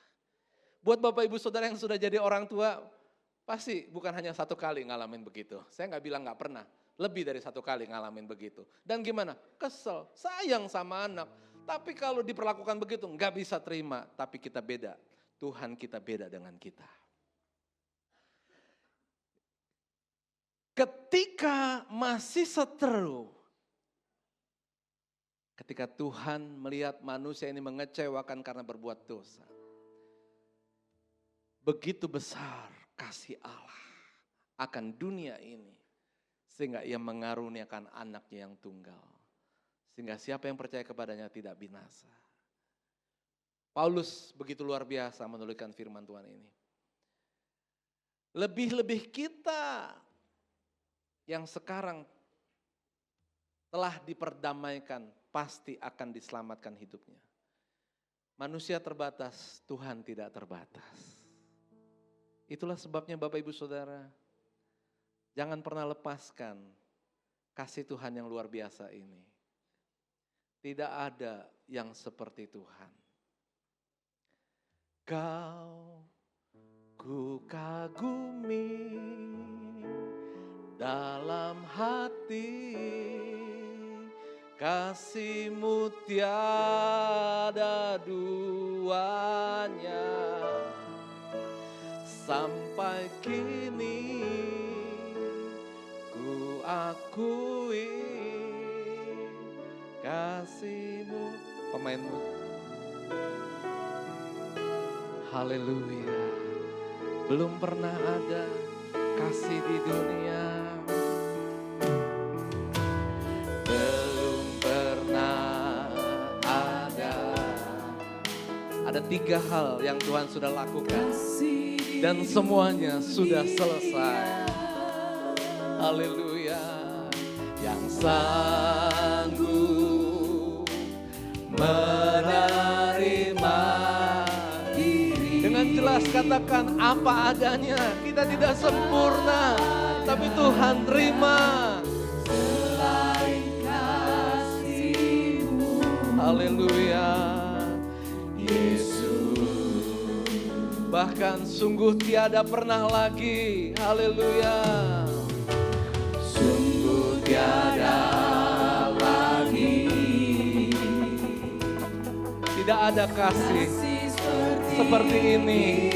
Buat Bapak Ibu Saudara yang sudah jadi orang tua, pasti bukan hanya satu kali ngalamin begitu. Saya gak bilang gak pernah. Lebih dari satu kali ngalamin begitu. Dan gimana? Kesel, sayang sama anak. Tapi kalau diperlakukan begitu nggak bisa terima. Tapi kita beda. Tuhan kita beda dengan kita. Ketika masih seteru. Ketika Tuhan melihat manusia ini mengecewakan karena berbuat dosa. Begitu besar kasih Allah akan dunia ini. Sehingga ia mengaruniakan anaknya yang tunggal. Sehingga siapa yang percaya kepadanya tidak binasa. Paulus begitu luar biasa menuliskan firman Tuhan ini. Lebih-lebih kita yang sekarang telah diperdamaikan pasti akan diselamatkan hidupnya. Manusia terbatas, Tuhan tidak terbatas. Itulah sebabnya Bapak Ibu Saudara, jangan pernah lepaskan kasih Tuhan yang luar biasa ini. Tidak ada yang seperti Tuhan. Kau ku kagumi dalam hati, kasih-Mu tiada duanya, sampai kini akui kasih-Mu. Pemainmu, haleluya. Belum pernah ada kasih di dunia, belum pernah ada Ada 3 hal yang Tuhan sudah lakukan. Dan semuanya sudah selesai. Haleluya. Yang sanggup menerima diri. Dengan jelas katakan apa adanya. Kita tidak sempurna, tapi Tuhan terima. Selain kasih-Mu. Haleluya. Yesus. Bahkan sungguh tiada pernah lagi. Haleluya. Sungguh tiada lagi. Tidak ada kasih seperti ini.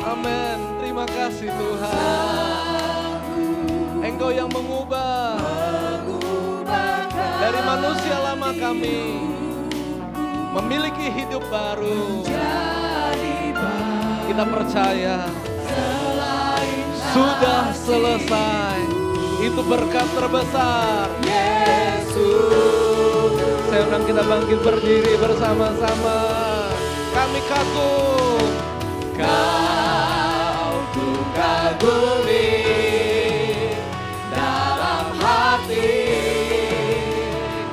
Amin. Terima kasih Tuhan. Engkau yang mengubah dari manusia lama kami memiliki hidup baru. Kita percaya sudah selesai. Itu berkat terbesar Yesus. Saya undang kita bangkit berdiri bersama-sama. Kami kagum. Kau ku kagumi dalam hati.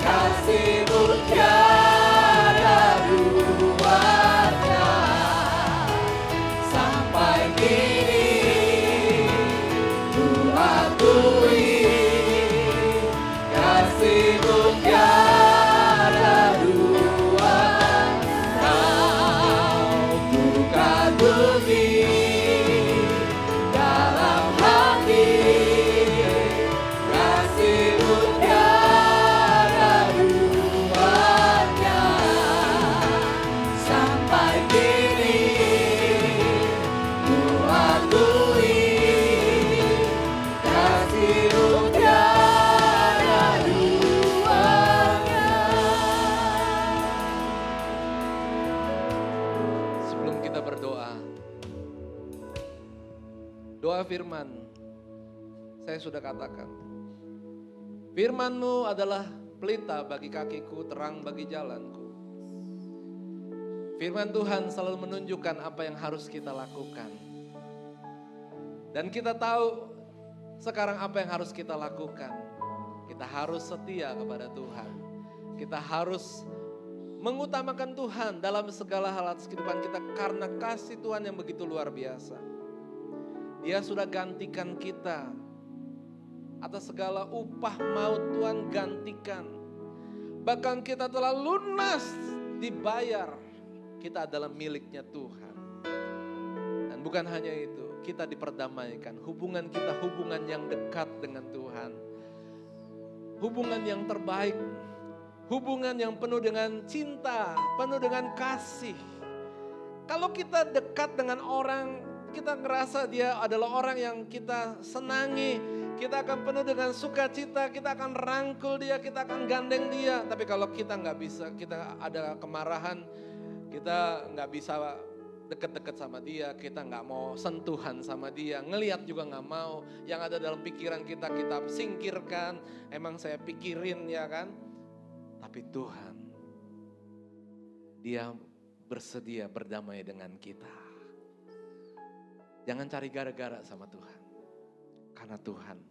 Kasih-Mu tiada duanya. Sampai kini ku akui. Kasih-Mu tiada duanya. Kau ku kagumi dalam hati. Kasih-Mu tiada duanya. Sampai kini ku akui. Kasih-Mu tiada duanya. Sebelum kita berdoa, doa firman, saya sudah katakan. Firman-Mu adalah pelita bagi kakiku, terang bagi jalanku. Firman Tuhan selalu menunjukkan apa yang harus kita lakukan. Dan kita tahu sekarang apa yang harus kita lakukan. Kita harus setia kepada Tuhan. Kita harus mengutamakan Tuhan dalam segala hal atas kehidupan kita karena kasih Tuhan yang begitu luar biasa. Dia sudah gantikan kita atas segala upah maut Tuhan gantikan. Bahkan kita telah lunas dibayar. Kita adalah miliknya Tuhan. Dan bukan hanya itu, kita diperdamaikan. Hubungan kita hubungan yang dekat dengan Tuhan. Hubungan yang terbaik. Hubungan yang penuh dengan cinta, penuh dengan kasih. Kalau kita dekat dengan orang, kita ngerasa dia adalah orang yang kita senangi. Kita akan penuh dengan sukacita, kita akan rangkul dia, kita akan gandeng dia. Tapi kalau kita nggak bisa, kita ada kemarahan, kita nggak bisa deket-deket sama dia, kita nggak mau sentuhan sama dia, ngelihat juga nggak mau. Yang ada dalam pikiran kita singkirkan. Emang saya pikirin ya kan? Tapi Tuhan, Dia bersedia berdamai dengan kita. Jangan cari gara-gara sama Tuhan. Karena Tuhan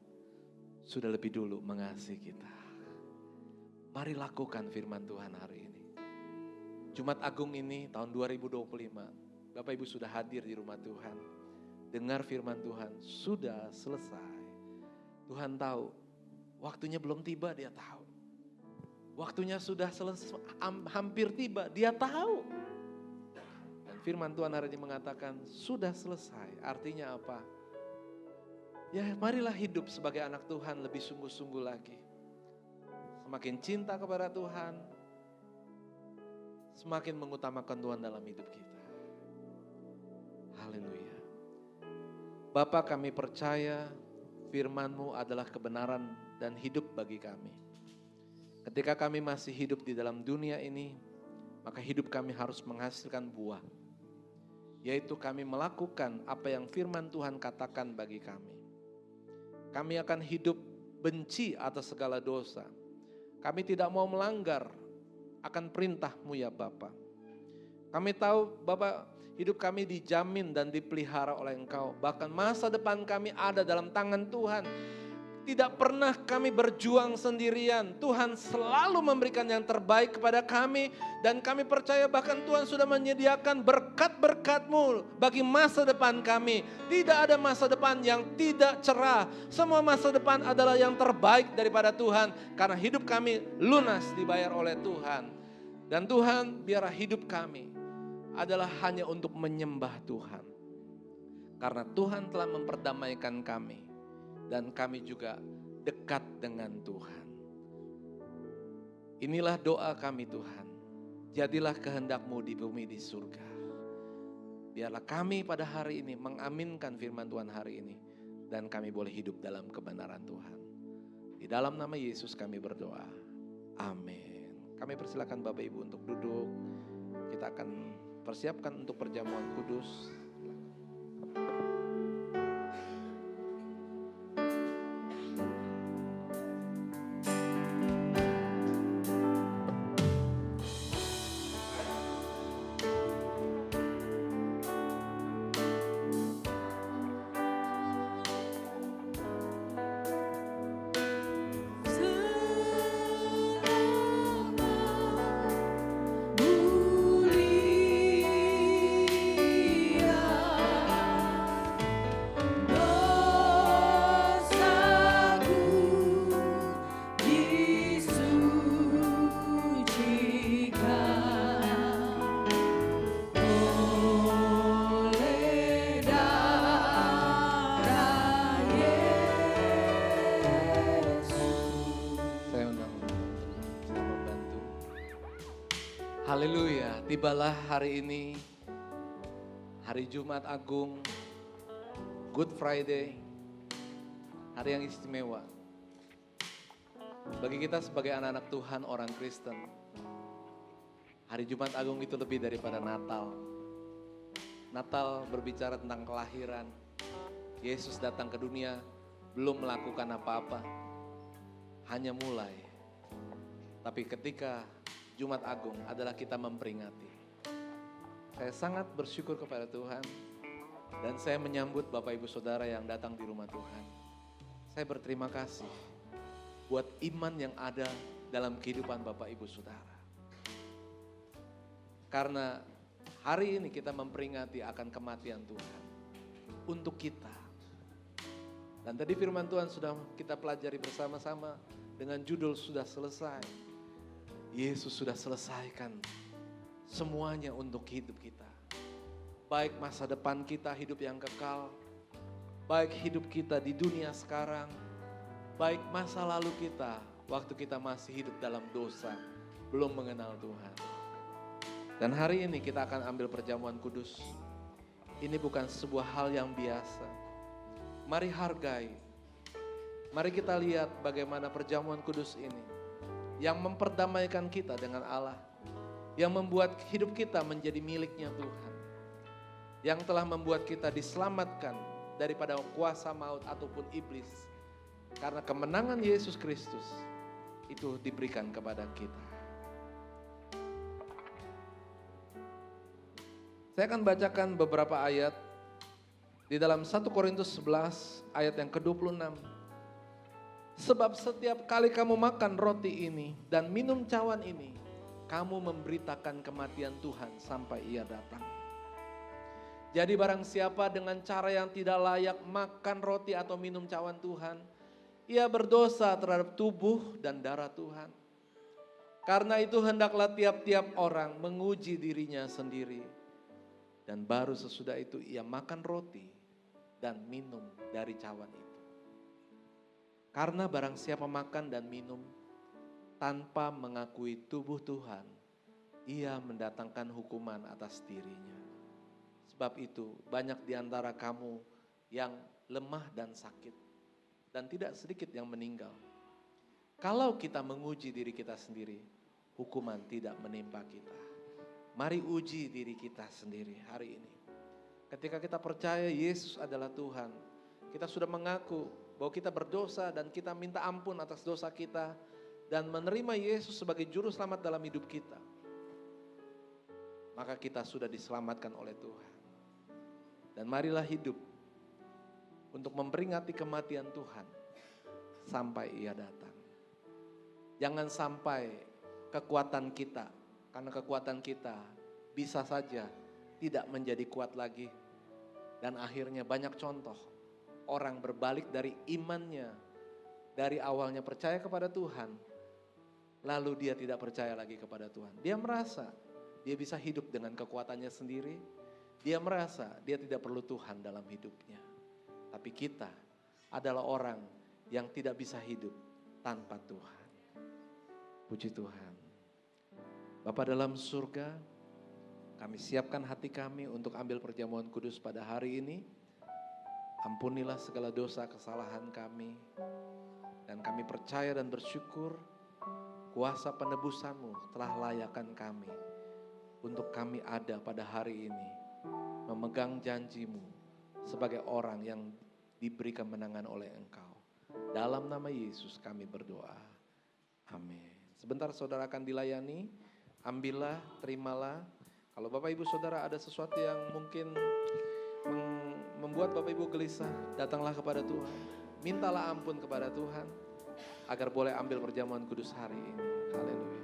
sudah lebih dulu mengasihi kita. Mari lakukan firman Tuhan hari ini. Jumat Agung ini tahun 2025. Bapak Ibu sudah hadir di rumah Tuhan. Dengar firman Tuhan, sudah selesai. Tuhan tahu, waktunya belum tiba, Dia tahu. Waktunya sudah selesai, hampir tiba, Dia tahu. Dan firman Tuhan hari ini mengatakan, sudah selesai. Artinya apa? Ya marilah hidup sebagai anak Tuhan lebih sungguh-sungguh lagi. Semakin cinta kepada Tuhan, semakin mengutamakan Tuhan dalam hidup kita. Haleluya. Bapa, kami percaya firman-Mu adalah kebenaran dan hidup bagi kami. Ketika kami masih hidup di dalam dunia ini, maka hidup kami harus menghasilkan buah. Yaitu kami melakukan apa yang firman Tuhan katakan bagi kami. Kami akan hidup benci atas segala dosa. Kami tidak mau melanggar akan perintah-Mu ya Bapa. Kami tahu Bapa, hidup kami dijamin dan dipelihara oleh Engkau. Bahkan masa depan kami ada dalam tangan Tuhan. Tidak pernah kami berjuang sendirian. Tuhan selalu memberikan yang terbaik kepada kami. Dan kami percaya bahkan Tuhan sudah menyediakan berkat-berkat-Mu bagi masa depan kami. Tidak ada masa depan yang tidak cerah. Semua masa depan adalah yang terbaik daripada Tuhan. Karena hidup kami lunas dibayar oleh Tuhan. Dan Tuhan, biarlah hidup kami adalah hanya untuk menyembah Tuhan. Karena Tuhan telah memperdamaikan kami. Dan kami juga dekat dengan Tuhan. Inilah doa kami Tuhan. Jadilah kehendak-Mu di bumi di surga. Biarlah kami pada hari ini mengaminkan firman Tuhan hari ini. Dan kami boleh hidup dalam kebenaran Tuhan. Di dalam nama Yesus kami berdoa. Amin. Kami persilakan Bapak Ibu untuk duduk. Kita akan persiapkan untuk perjamuan kudus. Haleluya, tibalah hari ini, hari Jumat Agung, Good Friday, hari yang istimewa. Bagi kita sebagai anak-anak Tuhan, orang Kristen, hari Jumat Agung itu lebih daripada Natal. Natal berbicara tentang kelahiran, Yesus datang ke dunia, belum melakukan apa-apa, hanya mulai. Tapi ketika Jumat Agung adalah kita memperingati. Saya sangat bersyukur kepada Tuhan dan saya menyambut Bapak Ibu Saudara yang datang di rumah Tuhan. Saya berterima kasih buat iman yang ada dalam kehidupan Bapak Ibu Saudara. Karena hari ini kita memperingati akan kematian Tuhan untuk kita. Dan tadi firman Tuhan sudah kita pelajari bersama-sama dengan judul sudah selesai. Yesus sudah selesaikan semuanya untuk hidup kita. Baik masa depan kita hidup yang kekal, baik hidup kita di dunia sekarang, baik masa lalu kita waktu kita masih hidup dalam dosa, belum mengenal Tuhan. Dan hari ini kita akan ambil perjamuan kudus. Ini bukan sebuah hal yang biasa. Mari hargai. Mari kita lihat bagaimana perjamuan kudus ini yang memperdamaikan kita dengan Allah, yang membuat hidup kita menjadi miliknya Tuhan, yang telah membuat kita diselamatkan daripada kuasa maut ataupun iblis, karena kemenangan Yesus Kristus itu diberikan kepada kita. Saya akan bacakan beberapa ayat di dalam 1 Korintus 11 ayat yang ke-26. Sebab setiap kali kamu makan roti ini dan minum cawan ini, kamu memberitakan kematian Tuhan sampai Ia datang. Jadi barang siapa dengan cara yang tidak layak makan roti atau minum cawan Tuhan, ia berdosa terhadap tubuh dan darah Tuhan. Karena itu hendaklah tiap-tiap orang menguji dirinya sendiri. Dan baru sesudah itu ia makan roti dan minum dari cawan itu. Karena barang siapa makan dan minum tanpa mengakui tubuh Tuhan, ia mendatangkan hukuman atas dirinya. Sebab itu banyak di antara kamu yang lemah dan sakit, dan tidak sedikit yang meninggal. Kalau kita menguji diri kita sendiri, hukuman tidak menimpa kita. Mari uji diri kita sendiri hari ini. Ketika kita percaya Yesus adalah Tuhan, kita sudah mengaku bahwa kita berdosa dan kita minta ampun atas dosa kita. dan menerima Yesus sebagai juru selamat dalam hidup kita, maka kita sudah diselamatkan oleh Tuhan. Dan marilah hidup untuk memperingati kematian Tuhan sampai Ia datang. Jangan sampai kekuatan kita, karena kekuatan kita bisa saja tidak menjadi kuat lagi. Dan akhirnya banyak contoh orang berbalik dari imannya, dari awalnya percaya kepada Tuhan, lalu dia tidak percaya lagi kepada Tuhan. Dia merasa dia bisa hidup dengan kekuatannya sendiri. Dia merasa dia tidak perlu Tuhan dalam hidupnya. Tapi kita adalah orang yang tidak bisa hidup tanpa Tuhan. Puji Tuhan. Bapa dalam surga, kami siapkan hati kami untuk ambil perjamuan kudus pada hari ini. Ampunilah segala dosa kesalahan kami. Dan kami percaya dan bersyukur kuasa penebusan-Mu telah layakkan kami untuk kami ada pada hari ini memegang janji-Mu sebagai orang yang diberi kemenangan oleh Engkau. Dalam nama Yesus kami berdoa. Amin. Sebentar saudara akan dilayani. Ambillah, terimalah. Kalau Bapak Ibu Saudara ada sesuatu yang mungkin membuat Bapak Ibu gelisah, datanglah kepada Tuhan. Mintalah ampun kepada Tuhan agar boleh ambil perjamuan kudus hari ini. Haleluya.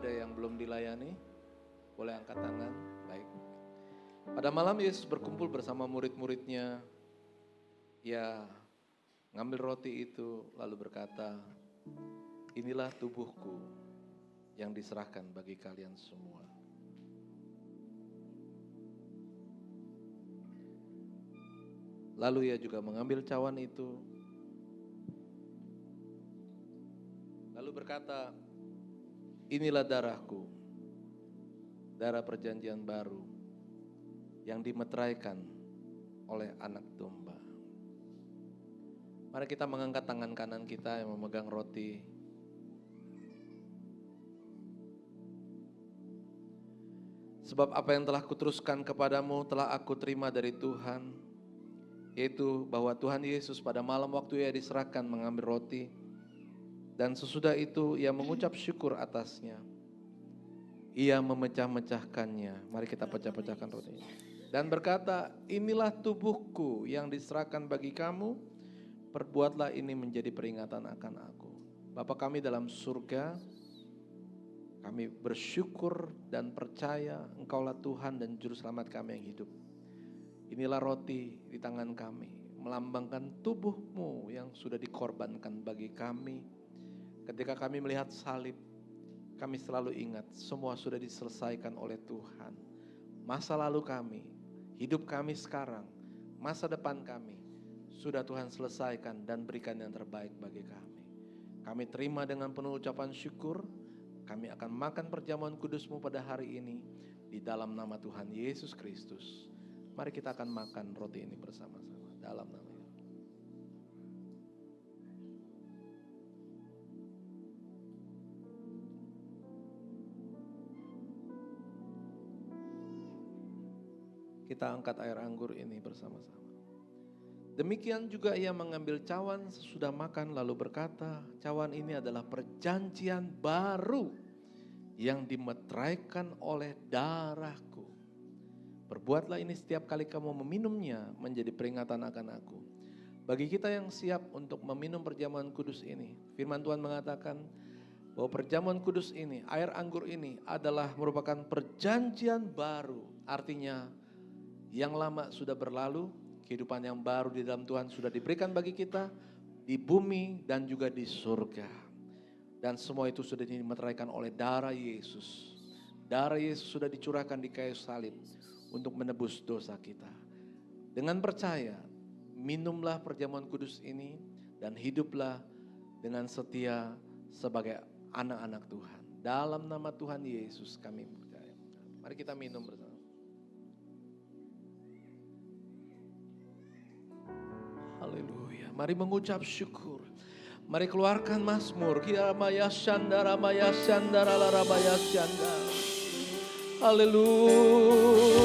ada yang belum dilayani? Boleh angkat tangan? Baik. Pada malam Yesus berkumpul bersama murid-muridnya. Ya, ngambil roti itu lalu berkata, inilah tubuhku yang diserahkan bagi kalian semua. Lalu ia juga mengambil cawan itu, lalu berkata, inilah darahku, darah perjanjian baru yang dimeteraikan oleh anak domba. Mari kita mengangkat tangan kanan kita yang memegang roti. Sebab apa yang telah kuteruskan kepadamu telah aku terima dari Tuhan, yaitu bahwa Tuhan Yesus pada malam waktu ia diserahkan mengambil roti, dan sesudah itu ia mengucap syukur atasnya. Ia memecah-mecahkannya. Mari kita pecah-pecahkan roti. Dan berkata, inilah tubuhku yang diserahkan bagi kamu, perbuatlah ini menjadi peringatan akan aku. Bapa kami dalam surga, kami bersyukur dan percaya Engkaulah Tuhan dan Juru Selamat kami yang hidup. Inilah roti di tangan kami, melambangkan tubuh-Mu yang sudah dikorbankan bagi kami. Ketika kami melihat salib, kami selalu ingat semua sudah diselesaikan oleh Tuhan. Masa lalu kami, hidup kami sekarang, masa depan kami, sudah Tuhan selesaikan dan berikan yang terbaik bagi kami. Kami terima dengan penuh ucapan syukur, kami akan makan perjamuan kudus-Mu pada hari ini, di dalam nama Tuhan Yesus Kristus. Mari kita akan makan roti ini bersama-sama dalam nama Yesus. Kita angkat air anggur ini bersama-sama. Demikian juga ia mengambil cawan sesudah makan lalu berkata, cawan ini adalah perjanjian baru yang dimeteraikan oleh darahku. Perbuatlah ini setiap kali kamu meminumnya menjadi peringatan akan aku. Bagi kita yang siap untuk meminum perjamuan kudus ini, firman Tuhan mengatakan bahwa perjamuan kudus ini, air anggur ini adalah merupakan perjanjian baru. Artinya yang lama sudah berlalu, kehidupan yang baru di dalam Tuhan sudah diberikan bagi kita di bumi dan juga di surga. Dan semua itu sudah dimeteraikan oleh darah Yesus. Darah Yesus sudah dicurahkan di kayu salib untuk menebus dosa kita. Dengan percaya, minumlah perjamuan kudus ini dan hiduplah dengan setia sebagai anak-anak Tuhan. Dalam nama Tuhan Yesus kami percaya. Mari kita minum bersama. Haleluya. Mari mengucap syukur. Mari keluarkan mazmur. Kiramaya syandara maya syandara larabaya syandara. Haleluya.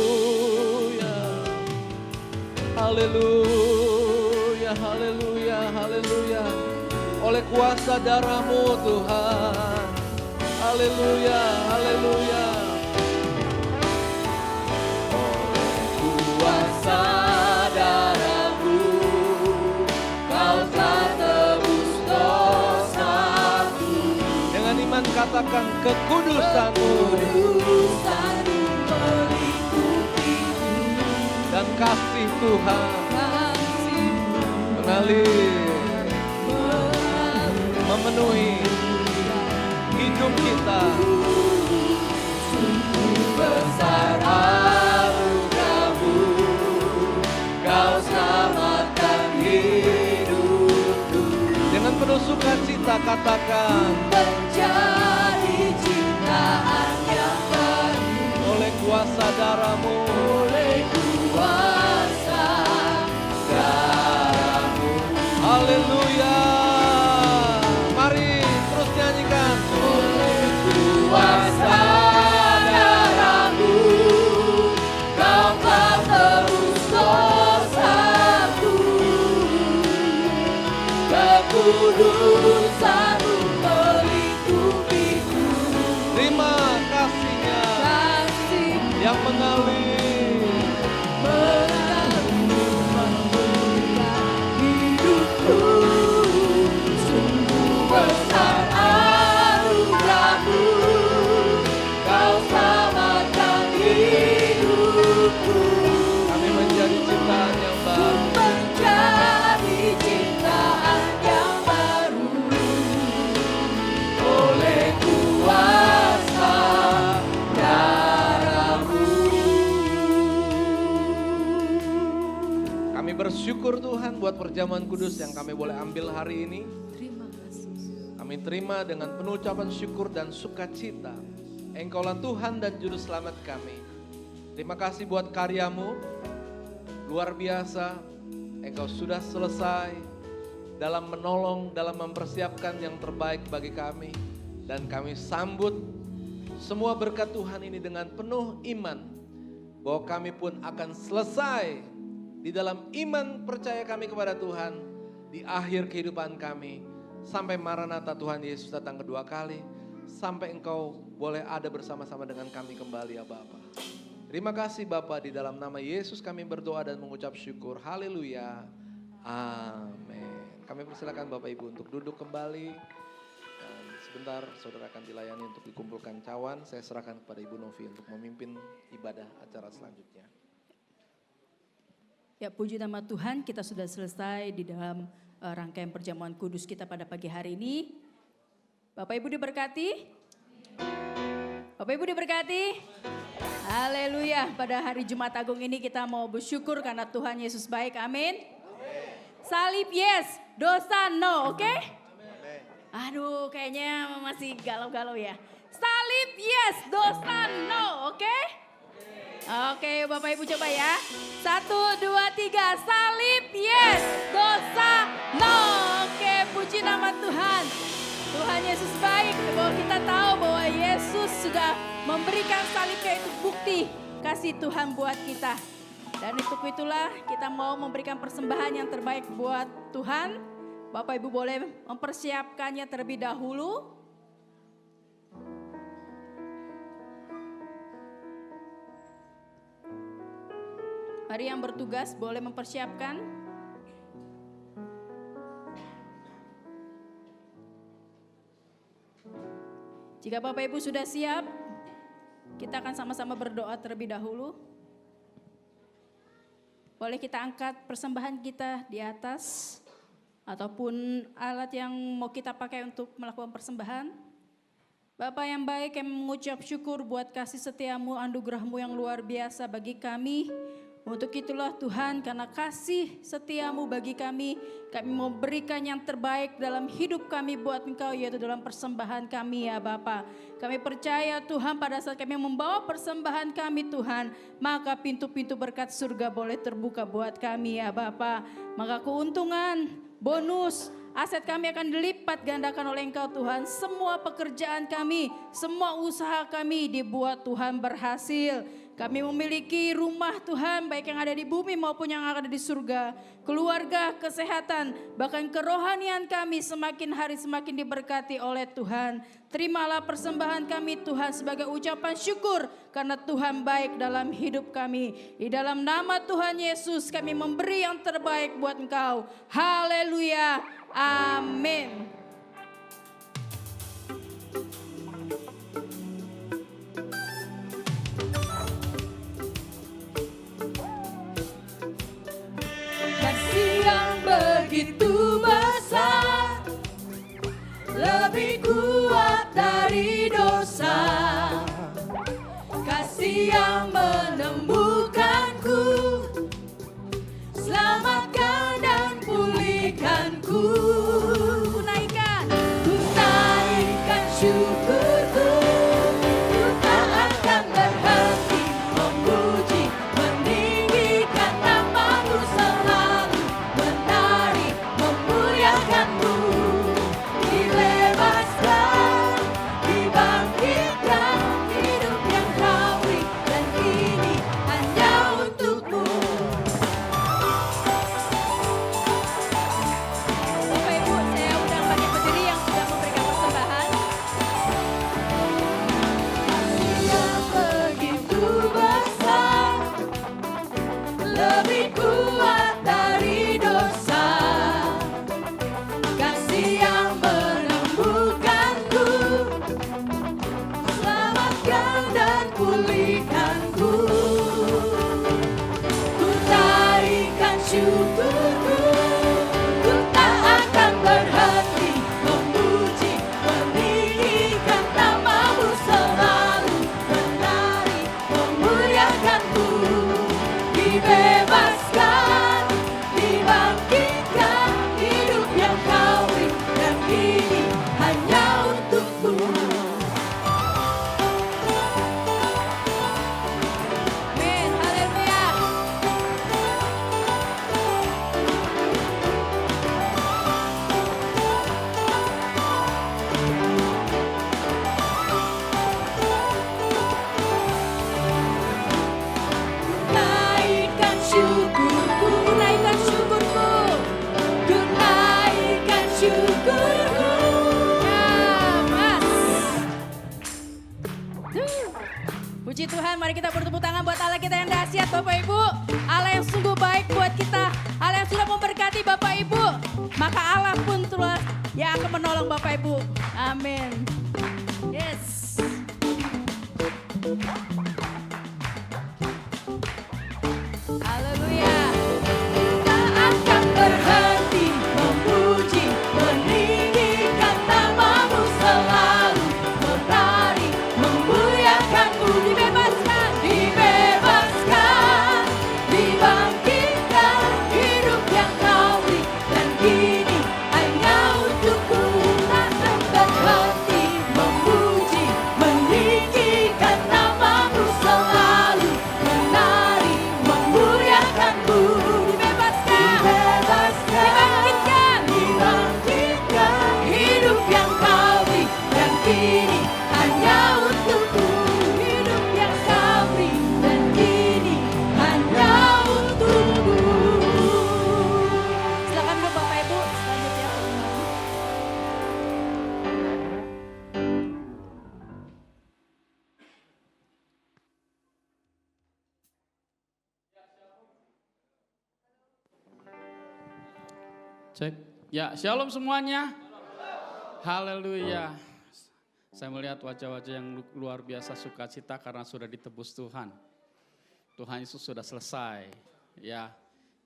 Haleluya. Haleluya. Haleluya. Oleh kuasa darah-Mu Tuhan. Haleluya. Haleluya. Oleh kuasa darah-Mu, Kau telah tebus dosaku. Dengan iman katakan kekudusan-Mu. Kekudusan-Mu melingkupiku. Dan kasih Tuhan mengalir, memenuhi hidup kita. Sungguh besar anugerah-Mu, Kau selamatkan hidupku. Dengan penuh sukacita katakan, Menjadi ciptaan yang baru oleh kuasa darah-Mu. oleh kuasa darah-Mu. Haleluya. Mari terus nyanyikan. Oleh kuasa darah-Mu, Kau telah tebus dosaku. Kekudusan-Mu melingkupiku. Terima kasih-Nya Kasih yang mengalir bersyukur Tuhan buat perjamuan kudus yang kami boleh ambil hari ini. Terima kasih. Kami terima dengan penuh ucapan syukur dan sukacita. Engkaulah Tuhan dan Juru Selamat kami. Terima kasih buat karyamu, luar biasa. Engkau sudah selesai dalam menolong, dalam mempersiapkan yang terbaik bagi kami. Dan kami sambut semua berkat Tuhan ini dengan penuh iman. Bahwa kami pun akan selesai di dalam iman percaya kami kepada Tuhan di akhir kehidupan kami sampai Maranatha Tuhan Yesus datang kedua kali, sampai Engkau boleh ada bersama-sama dengan kami kembali ya Bapa. Terima kasih Bapa, di dalam nama Yesus kami berdoa dan mengucap syukur. Haleluya. Amin. Kami persilakan Bapak Ibu untuk duduk kembali. Dan sebentar saudara akan dilayani untuk dikumpulkan cawan. Saya serahkan kepada Ibu Novi untuk memimpin ibadah acara selanjutnya. Ya, puji nama Tuhan, kita sudah selesai di dalam rangkaian perjamuan kudus kita pada pagi hari ini. Bapak Ibu diberkati? Bapak Ibu diberkati? Haleluya, pada hari Jumat Agung ini kita mau bersyukur karena Tuhan Yesus baik, amin. Salib yes, dosa no, oke? Aduh, kayaknya masih galau-galau ya. Salib yes, dosa no, oke? Oke, Bapak Ibu coba ya. 1, 2, 3, salib yes, dosa no. Oke, puji nama Tuhan. Tuhan Yesus baik, bahwa kita tahu bahwa Yesus sudah memberikan salibnya itu bukti kasih Tuhan buat kita. Dan untuk itulah kita mau memberikan persembahan yang terbaik buat Tuhan. Bapak Ibu boleh mempersiapkannya terlebih dahulu. Mari yang bertugas boleh mempersiapkan. Jika Bapak Ibu sudah siap, kita akan sama-sama berdoa terlebih dahulu. Boleh kita angkat persembahan kita di atas, ataupun alat yang mau kita pakai untuk melakukan persembahan. Bapa yang baik, kami mengucap syukur buat kasih setiamu, anugerahmu yang luar biasa bagi kami. Untuk itulah Tuhan, karena kasih setiamu bagi kami mau berikan yang terbaik dalam hidup kami buat Engkau, yaitu dalam persembahan kami ya Bapa. Kami percaya Tuhan, pada saat kami membawa persembahan kami Tuhan, maka pintu-pintu berkat surga boleh terbuka buat kami ya Bapa. Maka keuntungan, bonus, aset kami akan dilipat gandakan oleh Engkau Tuhan. Semua pekerjaan kami, semua usaha kami dibuat Tuhan berhasil. Kami memiliki rumah Tuhan, baik yang ada di bumi maupun yang ada di surga. Keluarga, kesehatan, bahkan kerohanian kami semakin hari semakin diberkati oleh Tuhan. Terimalah persembahan kami Tuhan sebagai ucapan syukur karena Tuhan baik dalam hidup kami. Di dalam nama Tuhan Yesus kami memberi yang terbaik buat Engkau. Haleluya. Amin. Begitu besar, lebih kuat dari dosa. Kasih yang menemukanku, selamatkan dan pulihkanku. Ku naikkan syukurku, ku tak akan berhenti memuji, meninggikan namamu selalu. Memuliakanmu, dibebaskan, dibangkitkan, hidup yang kau beri dan Tuhan. Mari kita bertepuk tangan buat Allah kita yang dahsyat Bapak Ibu. Allah yang sungguh baik buat kita. Allah yang sudah memberkati Bapak Ibu. Maka Allah pun terus yang akan menolong Bapak Ibu. Amin. Yes. Haleluya. Tak akan berhenti memuji, meninggikan namamu selalu, menari, memuliakanmu. Dibebaskan, Dibebaskan, dibangkitkan, hidup yang kau beri, dan kini hanya untukku. Tak akan berhenti memuji, meninggikan namamu selalu, menari, memuliakanmu. dibebaskan, Dibebaskan, dibangkitkan, hidup yang kau beri, dan kini hanya untukku. Hidup yang kau beri, dan kini hanya untukku. Silakan dulu Bapak Ibu selanjutnya. Cek. Ya, shalom semuanya. Haleluya. Saya melihat wajah-wajah yang luar biasa sukacita karena sudah ditebus Tuhan. Tuhan Yesus sudah selesai. Ya,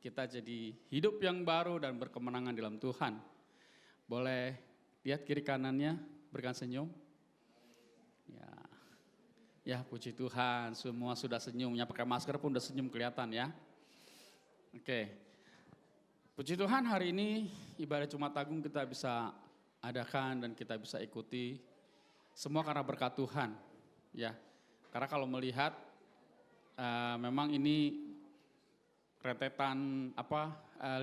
kita jadi hidup yang baru dan berkemenangan dalam Tuhan. Boleh lihat kiri kanannya, berikan senyum. Ya. Ya, puji Tuhan, semua sudah senyumnya, pakai masker pun udah senyum kelihatan ya. Oke. Puji Tuhan, hari ini ibadah Jumat Agung kita bisa adakan dan kita bisa ikuti semua karena berkat Tuhan, ya. Karena kalau melihat memang ini rentetan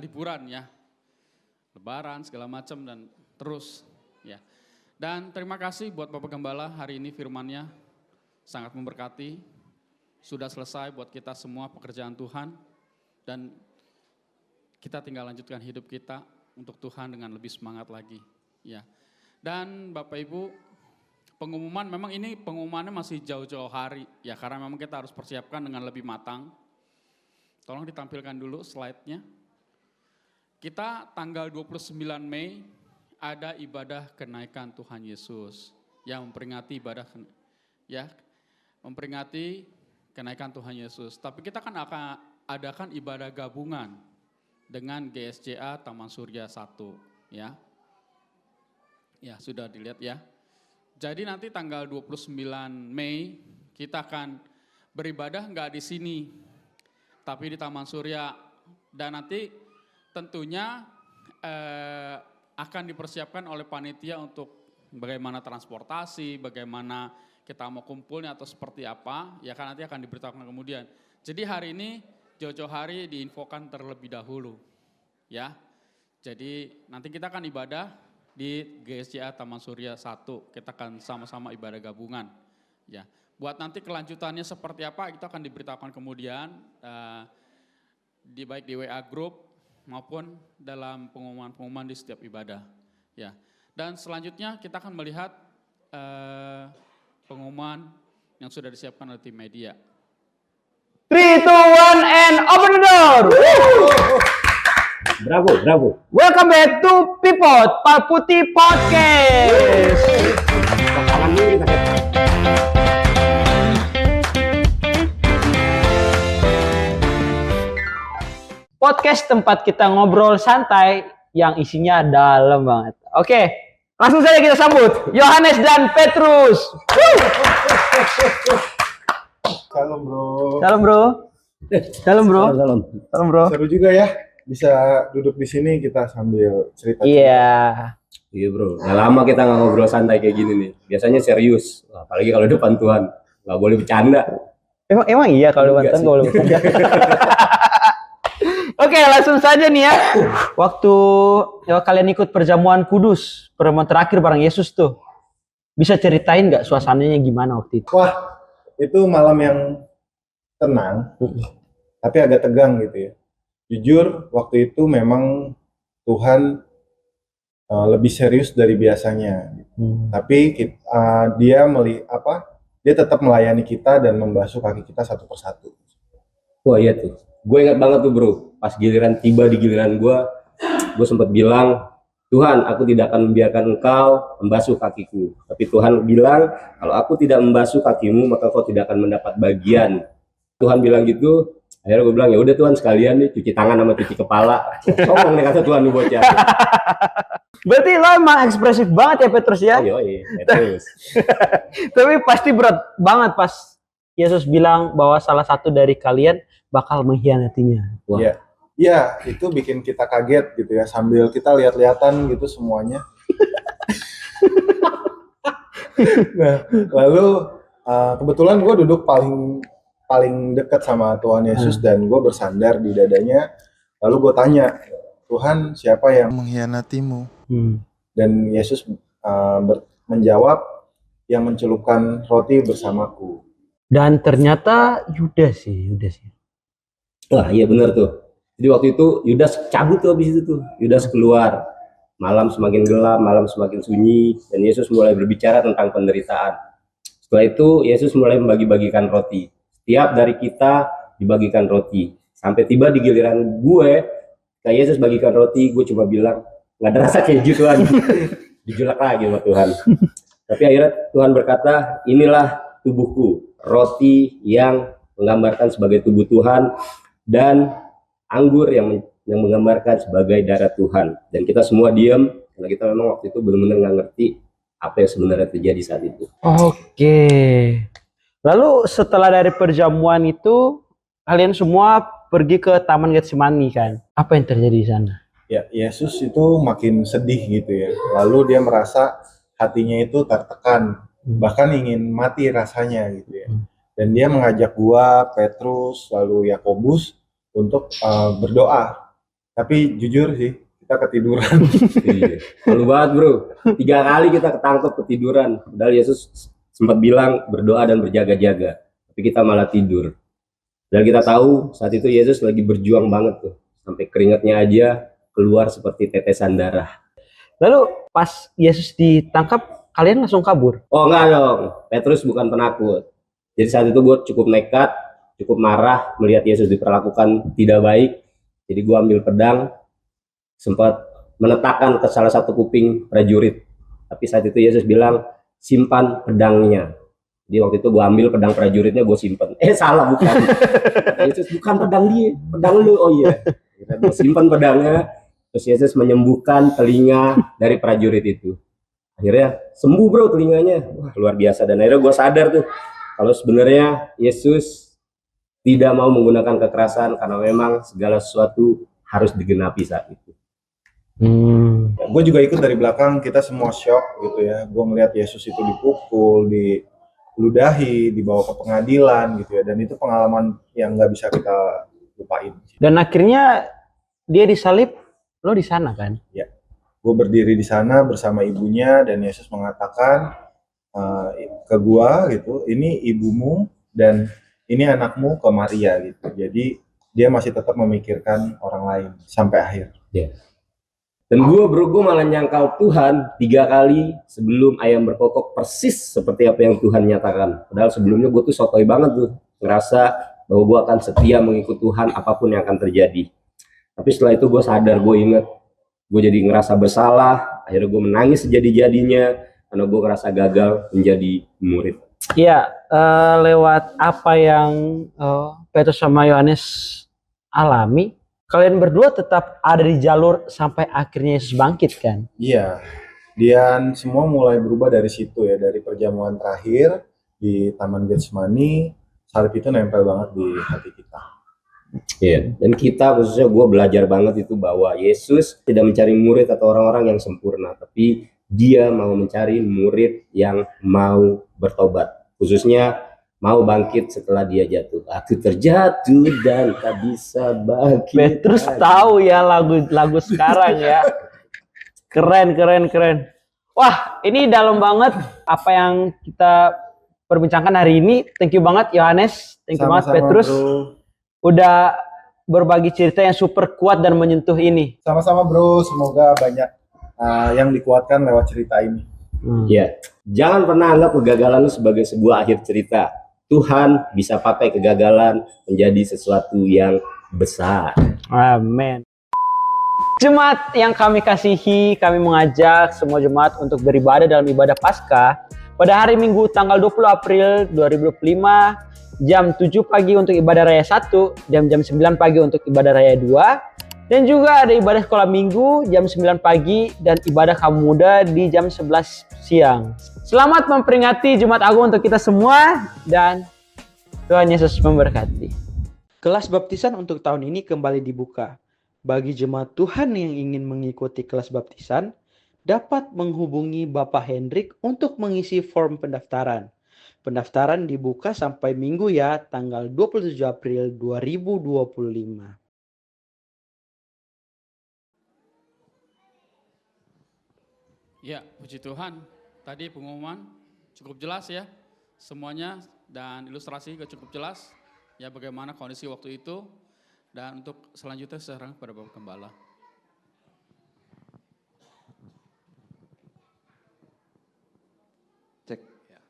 liburan ya, Lebaran segala macam dan terus, ya. Dan terima kasih buat Bapak Gembala, hari ini firman-Nya sangat memberkati, sudah selesai buat kita semua pekerjaan Tuhan dan kita tinggal lanjutkan hidup kita untuk Tuhan dengan lebih semangat lagi, ya. Dan Bapak Ibu, pengumuman memang ini pengumumannya masih jauh-jauh hari, ya, karena memang kita harus persiapkan dengan lebih matang. Tolong ditampilkan dulu slide-nya. Kita tanggal 29 Mei ada ibadah kenaikan Tuhan Yesus yang memperingati memperingati kenaikan Tuhan Yesus. Tapi kita kan akan adakan ibadah gabungan dengan GSJA Taman Surya 1, ya. Ya, sudah dilihat ya. Jadi nanti tanggal 29 Mei kita akan beribadah enggak di sini, tapi di Taman Surya. Dan nanti tentunya akan dipersiapkan oleh panitia untuk bagaimana transportasi, bagaimana kita mau kumpulnya atau seperti apa, ya kan nanti akan diberitahukan kemudian. Jadi hari ini jauh-jauh hari diinfokan terlebih dahulu, ya. Jadi nanti kita akan ibadah di GSJA Taman Surya 1, kita akan sama-sama ibadah gabungan, ya. Buat nanti kelanjutannya seperti apa, itu akan diberitahukan kemudian, baik di WA Group maupun dalam pengumuman-pengumuman di setiap ibadah, ya. Dan selanjutnya kita akan melihat pengumuman yang sudah disiapkan oleh tim media. 3, 2, 1, and open the door. Bravo. Welcome back to Pipot Palputi Podcast. Tangan dulu kita. Podcast tempat kita ngobrol santai yang isinya dalam banget. Oke, langsung saja kita sambut Yohanes dan Petrus. Salam bro. Salam bro. Salam bro. Salam. Salam bro. Seru juga ya bisa duduk di sini kita sambil cerita. Iya. Iya bro, udah lama kita nggak ngobrol santai kayak gini nih. Biasanya serius, apalagi kalau depan Tuhan. Nggak boleh bercanda. Emang iya kalau Enggak Banten sih. nggak boleh bercanda. Oke, langsung saja nih ya. Waktu kalian ikut perjamuan kudus, perjamuan terakhir bareng Yesus tuh, bisa ceritain nggak suasananya gimana waktu itu? Wah, itu malam yang tenang, tapi agak tegang gitu ya. Jujur, waktu itu memang Tuhan lebih serius dari biasanya. Tapi dia dia tetap melayani kita dan membasuh kaki kita satu persatu. Wah iya tuh, gue ingat banget tuh bro, pas giliran tiba di giliran gue sempat bilang, Tuhan, aku tidak akan membiarkan engkau membasuh kakiku. Tapi Tuhan bilang, kalau aku tidak membasuh kakimu, maka kau tidak akan mendapat bagian. Tuhan bilang gitu, akhirnya gue bilang, ya udah Tuhan, sekalian nih cuci tangan sama cuci kepala. Sombong nih kata Tuhan nih bocah. Berarti lo emang ekspresif banget ya Petrus ya? Oh, iya, Petrus. Tapi pasti berat banget pas Yesus bilang bahwa salah satu dari kalian bakal mengkhianatinya. Wah. Ya, ya itu bikin kita kaget gitu ya, sambil kita lihat-lihatan gitu semuanya. Nah, lalu kebetulan gue duduk paling dekat sama Tuhan Yesus dan gue bersandar di dadanya. Lalu gue tanya, Tuhan, siapa yang mengkhianatimu? Dan Yesus menjawab, yang mencelupkan roti bersamaku. Dan ternyata Yudas sih. Wah iya bener tuh. Jadi waktu itu Yudas cabut tuh habis itu tuh. Yudas keluar. Malam semakin gelap, malam semakin sunyi. Dan Yesus mulai berbicara tentang penderitaan. Setelah itu Yesus mulai membagi-bagikan roti. Setiap dari kita dibagikan roti. Sampai tiba di giliran gue, kayak Yesus bagikan roti, gue cuma bilang, nggak ada rasa keju Tuhan. Dijulak lagi sama Tuhan. Tapi akhirnya Tuhan berkata, inilah tubuhku, roti yang menggambarkan sebagai tubuh Tuhan, dan anggur yang menggambarkan sebagai darah Tuhan. Dan kita semua diam karena kita memang waktu itu benar-benar nggak ngerti apa yang sebenarnya terjadi saat itu. Oke. Lalu setelah dari perjamuan itu kalian semua pergi ke Taman Getsemani kan? Apa yang terjadi di sana? Ya, Yesus itu makin sedih gitu ya. Lalu dia merasa hatinya itu tertekan, bahkan ingin mati rasanya gitu ya. Dan dia mengajak gua, Petrus, lalu Yakobus untuk berdoa. Tapi jujur sih, kita ketiduran. Iya. Malu banget bro, 3 kali kita ketangkep ketiduran. Padahal Yesus sempat bilang berdoa dan berjaga-jaga, tapi kita malah tidur. Dan kita tahu saat itu Yesus lagi berjuang banget tuh, sampai keringatnya aja keluar seperti tetesan darah. Lalu pas Yesus ditangkap, kalian langsung kabur? Oh enggak dong, Petrus bukan penakut. Jadi saat itu gue cukup nekat, cukup marah melihat Yesus diperlakukan tidak baik. Jadi gue ambil pedang, sempat menetakkan ke salah satu kuping prajurit. Tapi saat itu Yesus bilang, simpan pedangnya. Jadi waktu itu gue ambil pedang prajuritnya, gue simpan. Salah, bukan. Yesus, bukan pedang dia, pedang lu. Oh iya. Gue simpan pedangnya, terus Yesus menyembuhkan telinga dari prajurit itu. Akhirnya sembuh bro telinganya. Wah luar biasa. Dan akhirnya gue sadar tuh, kalau sebenarnya Yesus tidak mau menggunakan kekerasan karena memang segala sesuatu harus digenapi saat itu. Gue juga ikut dari belakang, kita semua shock gitu ya. Gue ngeliat Yesus itu dipukul, diludahi, dibawa ke pengadilan gitu ya. Dan itu pengalaman yang nggak bisa kita lupain. Dan akhirnya dia disalib, lo di sana kan? Ya, gue berdiri di sana bersama ibunya dan Yesus mengatakan ke gue gitu, ini ibumu dan ini anakmu ke Maria gitu. Jadi dia masih tetap memikirkan orang lain sampai akhir. Ya. Dan gue malah nyangkal Tuhan 3 kali sebelum ayam berkokok persis seperti apa yang Tuhan nyatakan. Padahal sebelumnya gue tuh sotoy banget tuh, ngerasa bahwa gue akan setia mengikut Tuhan apapun yang akan terjadi. Tapi setelah itu gue sadar, gue inget, gue jadi ngerasa bersalah, akhirnya gue menangis sejadi-jadinya karena gue ngerasa gagal menjadi murid. Iya, lewat apa yang Petrus sama Yohanes alami, kalian berdua tetap ada di jalur sampai akhirnya Yesus bangkit kan? Iya, dan semua mulai berubah dari situ ya, dari perjamuan terakhir di Taman Getsemani, salib itu nempel banget di hati kita. Iya, dan kita khususnya gue belajar banget itu bahwa Yesus tidak mencari murid atau orang-orang yang sempurna, tapi dia mau mencari murid yang mau bertobat, khususnya mau bangkit setelah dia jatuh. Aku terjatuh dan tak bisa bangkit. Petrus tahu ya lagu sekarang ya. Keren. Wah, ini dalam banget apa yang kita perbincangkan hari ini. Thank you banget Yohanes, thank you banget Petrus. Bro. Udah berbagi cerita yang super kuat dan menyentuh ini. Sama-sama bro, semoga banyak yang dikuatkan lewat cerita ini. Ya, jangan pernah anggap kegagalan lu sebagai sebuah akhir cerita. Tuhan bisa pakai kegagalan menjadi sesuatu yang besar. Amin. Jemaat yang kami kasihi, kami mengajak semua jemaat untuk beribadah dalam ibadah Paskah pada hari Minggu tanggal 20 April 2025 jam 7 pagi untuk ibadah raya 1 dan jam 9 pagi untuk ibadah raya 2, dan juga ada ibadah sekolah minggu jam 9 pagi dan ibadah kaum muda di jam 11 siang. Selamat memperingati Jumat Agung untuk kita semua dan Tuhan Yesus memberkati. Kelas baptisan untuk tahun ini kembali dibuka. Bagi jemaat Tuhan yang ingin mengikuti kelas baptisan, dapat menghubungi Bapak Hendrik untuk mengisi form pendaftaran. Pendaftaran dibuka sampai Minggu ya, tanggal 27 April 2025. Ya, puji Tuhan. Tadi pengumuman cukup jelas ya, semuanya, dan ilustrasi juga cukup jelas ya bagaimana kondisi waktu itu. Dan untuk selanjutnya sekarang kepada Bapak Gembala. Cek. Ya.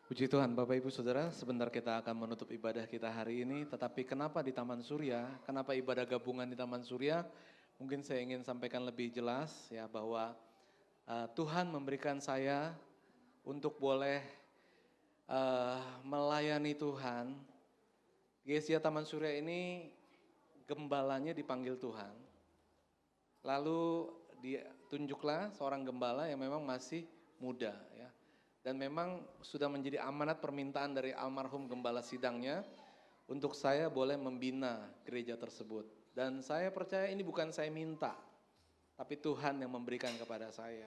Puji Tuhan, Bapak Ibu Saudara, sebentar kita akan menutup ibadah kita hari ini. Tetapi kenapa di Taman Surya? Kenapa ibadah gabungan di Taman Surya? Mungkin saya ingin sampaikan lebih jelas ya bahwa Tuhan memberikan saya untuk boleh melayani Tuhan. GSJ Taman Surya ini gembalanya dipanggil Tuhan. Lalu ditunjuklah seorang gembala yang memang masih muda ya. Dan memang sudah menjadi amanat permintaan dari almarhum gembala sidangnya untuk saya boleh membina gereja tersebut. Dan saya percaya ini bukan saya minta, tapi Tuhan yang memberikan kepada saya.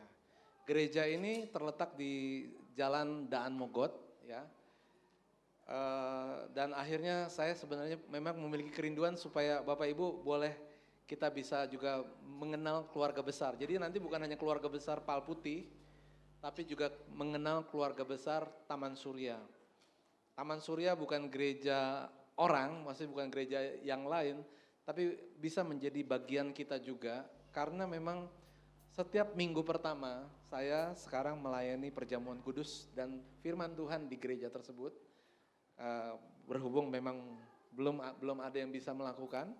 Gereja ini terletak di Jalan Daan Mogot ya. Dan akhirnya saya sebenarnya memang memiliki kerinduan supaya Bapak Ibu boleh kita bisa juga mengenal keluarga besar. Jadi nanti bukan hanya keluarga besar Pal Putih, tapi juga mengenal keluarga besar Taman Surya. Taman Surya bukan gereja orang, maksudnya bukan gereja yang lain, tapi bisa menjadi bagian kita juga. Karena memang setiap minggu pertama saya sekarang melayani perjamuan kudus dan firman Tuhan di gereja tersebut. Berhubung memang belum ada yang bisa melakukan,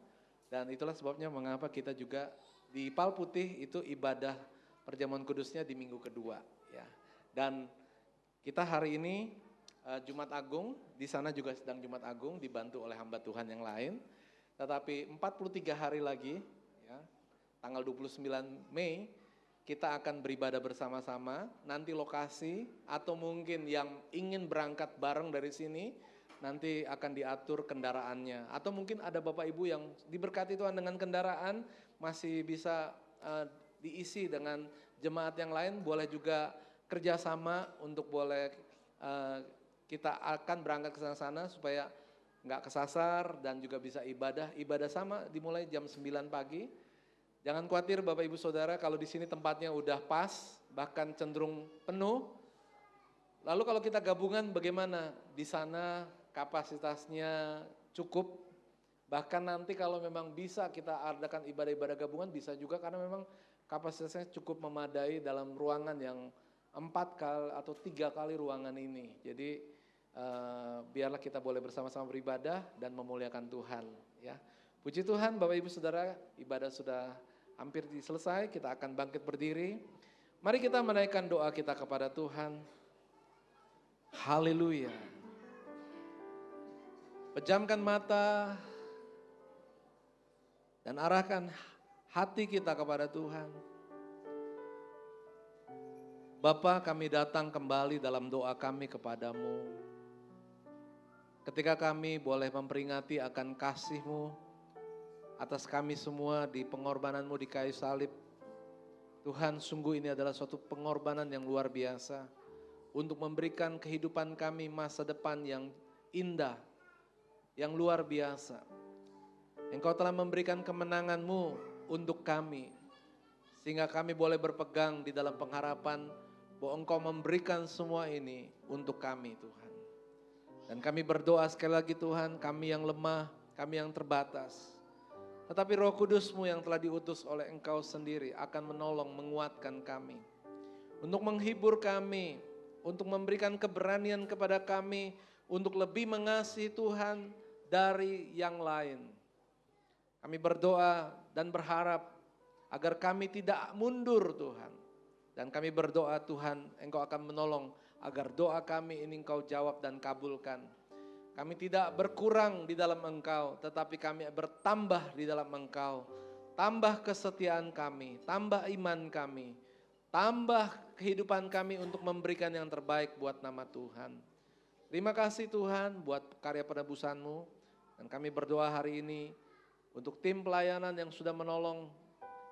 dan itulah sebabnya mengapa kita juga di Pal Putih itu ibadah perjamuan kudusnya di minggu kedua ya. Dan kita hari ini Jumat Agung, di sana juga sedang Jumat Agung dibantu oleh hamba Tuhan yang lain. Tetapi 43 hari lagi ya, tanggal 29 Mei kita akan beribadah bersama-sama. Nanti lokasi atau mungkin yang ingin berangkat bareng dari sini nanti akan diatur kendaraannya. Atau mungkin ada Bapak Ibu yang diberkati Tuhan dengan kendaraan, masih bisa diisi dengan jemaat yang lain, boleh juga kerjasama untuk boleh kita akan berangkat ke sana supaya nggak kesasar dan juga bisa ibadah sama dimulai jam 9 pagi. Jangan khawatir Bapak Ibu Saudara, kalau di sini tempatnya udah pas, bahkan cenderung penuh. Lalu kalau kita gabungan bagaimana? Di sana kapasitasnya cukup, bahkan nanti kalau memang bisa kita adakan ibadah-ibadah gabungan bisa juga, karena memang kapasitasnya cukup memadai dalam ruangan yang 4 kali atau 3 kali ruangan ini. Jadi biarlah kita boleh bersama-sama beribadah dan memuliakan Tuhan ya. Puji Tuhan Bapak Ibu Saudara, ibadah sudah hampir selesai, kita akan bangkit berdiri. Mari kita menaikkan doa kita kepada Tuhan. Haleluya. Pejamkan mata dan arahkan hati kita kepada Tuhan. Bapa, kami datang kembali dalam doa kami kepadamu. Ketika kami boleh memperingati akan kasih-Mu atas kami semua di pengorbananmu di kayu salib. Tuhan, sungguh ini adalah suatu pengorbanan yang luar biasa untuk memberikan kehidupan kami masa depan yang indah, yang luar biasa. Engkau telah memberikan kemenangan-Mu untuk kami, sehingga kami boleh berpegang di dalam pengharapan bahwa Engkau memberikan semua ini untuk kami Tuhan. Dan kami berdoa sekali lagi Tuhan, kami yang lemah, kami yang terbatas. Tetapi Roh Kudus-Mu yang telah diutus oleh Engkau sendiri akan menolong, menguatkan kami. untuk menghibur kami, untuk memberikan keberanian kepada kami, untuk lebih mengasihi Tuhan dari yang lain. Kami berdoa dan berharap agar kami tidak mundur Tuhan. Dan kami berdoa Tuhan, Engkau akan menolong agar doa kami ini Engkau jawab dan kabulkan. Kami tidak berkurang di dalam Engkau, tetapi kami bertambah di dalam Engkau. Tambah kesetiaan kami, tambah iman kami, tambah kehidupan kami untuk memberikan yang terbaik buat nama Tuhan. Terima kasih Tuhan buat karya penebusan-Mu. Dan kami berdoa hari ini untuk tim pelayanan yang sudah menolong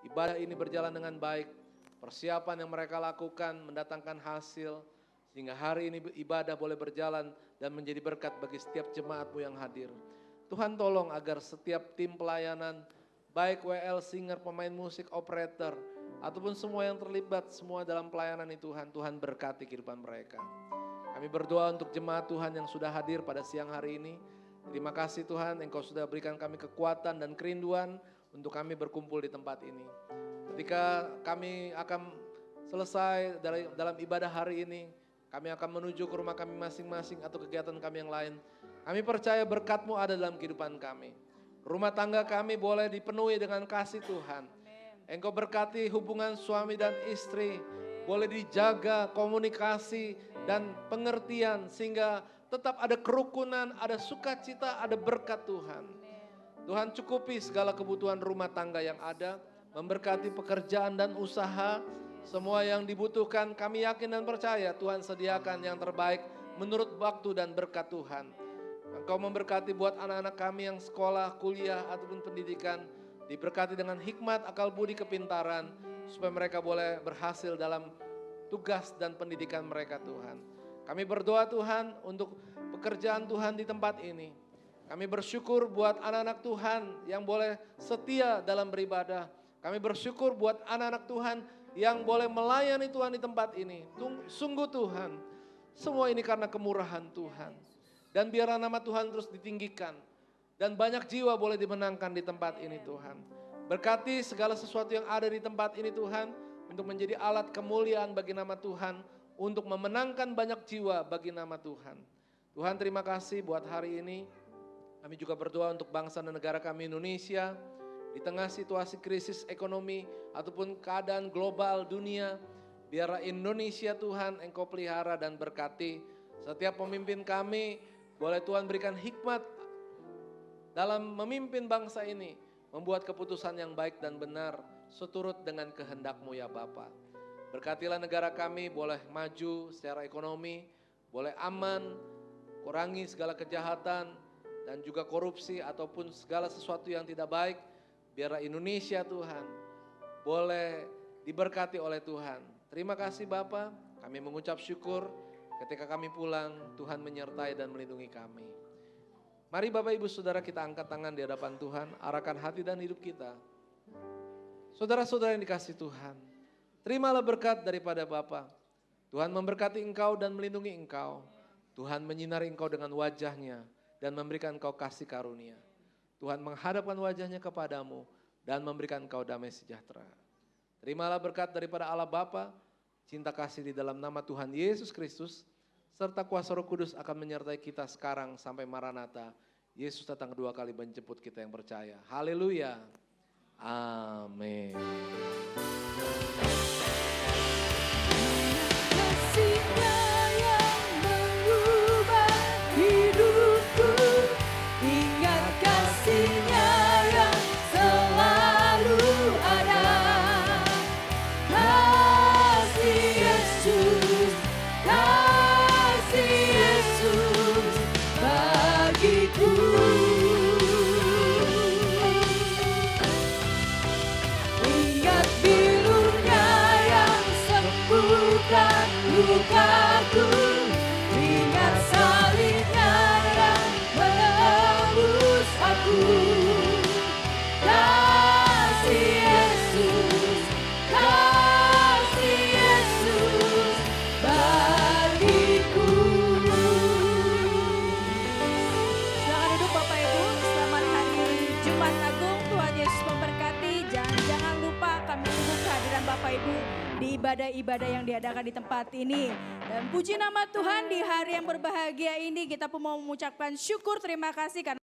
ibadah ini berjalan dengan baik. Persiapan yang mereka lakukan mendatangkan hasil. Sehingga hari ini ibadah boleh berjalan dan menjadi berkat bagi setiap jemaat-Mu yang hadir. Tuhan tolong agar setiap tim pelayanan, baik WL, singer, pemain musik, operator, ataupun semua yang terlibat semua dalam pelayanan ini Tuhan, Tuhan berkati kehidupan mereka. Kami berdoa untuk jemaat Tuhan yang sudah hadir pada siang hari ini. Terima kasih Tuhan, Engkau sudah berikan kami kekuatan dan kerinduan untuk kami berkumpul di tempat ini. Ketika kami akan selesai dalam ibadah hari ini, kami akan menuju ke rumah kami masing-masing atau kegiatan kami yang lain. Kami percaya berkat-Mu ada dalam kehidupan kami. Rumah tangga kami boleh dipenuhi dengan kasih Tuhan. Engkau berkati hubungan suami dan istri. Boleh dijaga komunikasi dan pengertian sehingga tetap ada kerukunan, ada sukacita, ada berkat Tuhan. Tuhan cukupi segala kebutuhan rumah tangga yang ada. Memberkati pekerjaan dan usaha. Semua yang dibutuhkan kami yakin dan percaya Tuhan sediakan yang terbaik menurut waktu dan berkat Tuhan. Engkau memberkati buat anak-anak kami yang sekolah, kuliah ataupun pendidikan. Diberkati dengan hikmat, akal budi, kepintaran. Supaya mereka boleh berhasil dalam tugas dan pendidikan mereka Tuhan. Kami berdoa Tuhan untuk pekerjaan Tuhan di tempat ini. Kami bersyukur buat anak-anak Tuhan yang boleh setia dalam beribadah. Kami bersyukur buat anak-anak Tuhan yang boleh melayani Tuhan di tempat ini. Sungguh Tuhan, semua ini karena kemurahan Tuhan. Dan biarlah nama Tuhan terus ditinggikan. Dan banyak jiwa boleh dimenangkan di tempat ini Tuhan. Berkati segala sesuatu yang ada di tempat ini Tuhan. Untuk menjadi alat kemuliaan bagi nama Tuhan. Untuk memenangkan banyak jiwa bagi nama Tuhan. Tuhan terima kasih buat hari ini. Kami juga berdoa untuk bangsa dan negara kami Indonesia. Di tengah situasi krisis ekonomi ataupun keadaan global dunia, biarlah Indonesia Tuhan Engkau pelihara dan berkati. Setiap pemimpin kami, boleh Tuhan berikan hikmat dalam memimpin bangsa ini. Membuat keputusan yang baik dan benar seturut dengan kehendak-Mu ya Bapa. Berkatilah negara kami boleh maju secara ekonomi, boleh aman, kurangi segala kejahatan dan juga korupsi ataupun segala sesuatu yang tidak baik. Biarlah Indonesia Tuhan boleh diberkati oleh Tuhan. Terima kasih Bapa, kami mengucap syukur ketika kami pulang Tuhan menyertai dan melindungi kami. Mari Bapak Ibu Saudara kita angkat tangan di hadapan Tuhan, arahkan hati dan hidup kita. Saudara-saudara yang dikasihi Tuhan, terimalah berkat daripada Bapa. Tuhan memberkati engkau dan melindungi engkau. Tuhan menyinari engkau dengan wajahnya dan memberikan engkau kasih karunia. Tuhan menghadapkan wajahnya kepadamu dan memberikan engkau damai sejahtera. Terimalah berkat daripada Allah Bapa, cinta kasih di dalam nama Tuhan Yesus Kristus, serta kuasa Roh Kudus akan menyertai kita sekarang sampai Maranatha. Yesus datang kedua kali menjemput kita yang percaya. Haleluya. Amin. Kasih-Nya yang mengubah hidupku, ingat kasih-Nya yang selalu ada. Kasih Yesus bagiku. Ingat bilunya yang sembuhkan lukaku, ingat salibnya yang menebus aku. Kasih Yesus bagiku. Silakan duduk Bapak Ibu, selamat hari Jumat Agung. Tuhan Yesus memberkati. Jangan lupa kami tunggu kehadiran Bapak Ibu di ibadah-ibadah yang diadakan di tempat ini. Dan puji nama Tuhan di hari yang berbahagia ini kita pun mau mengucapkan syukur terima kasih karena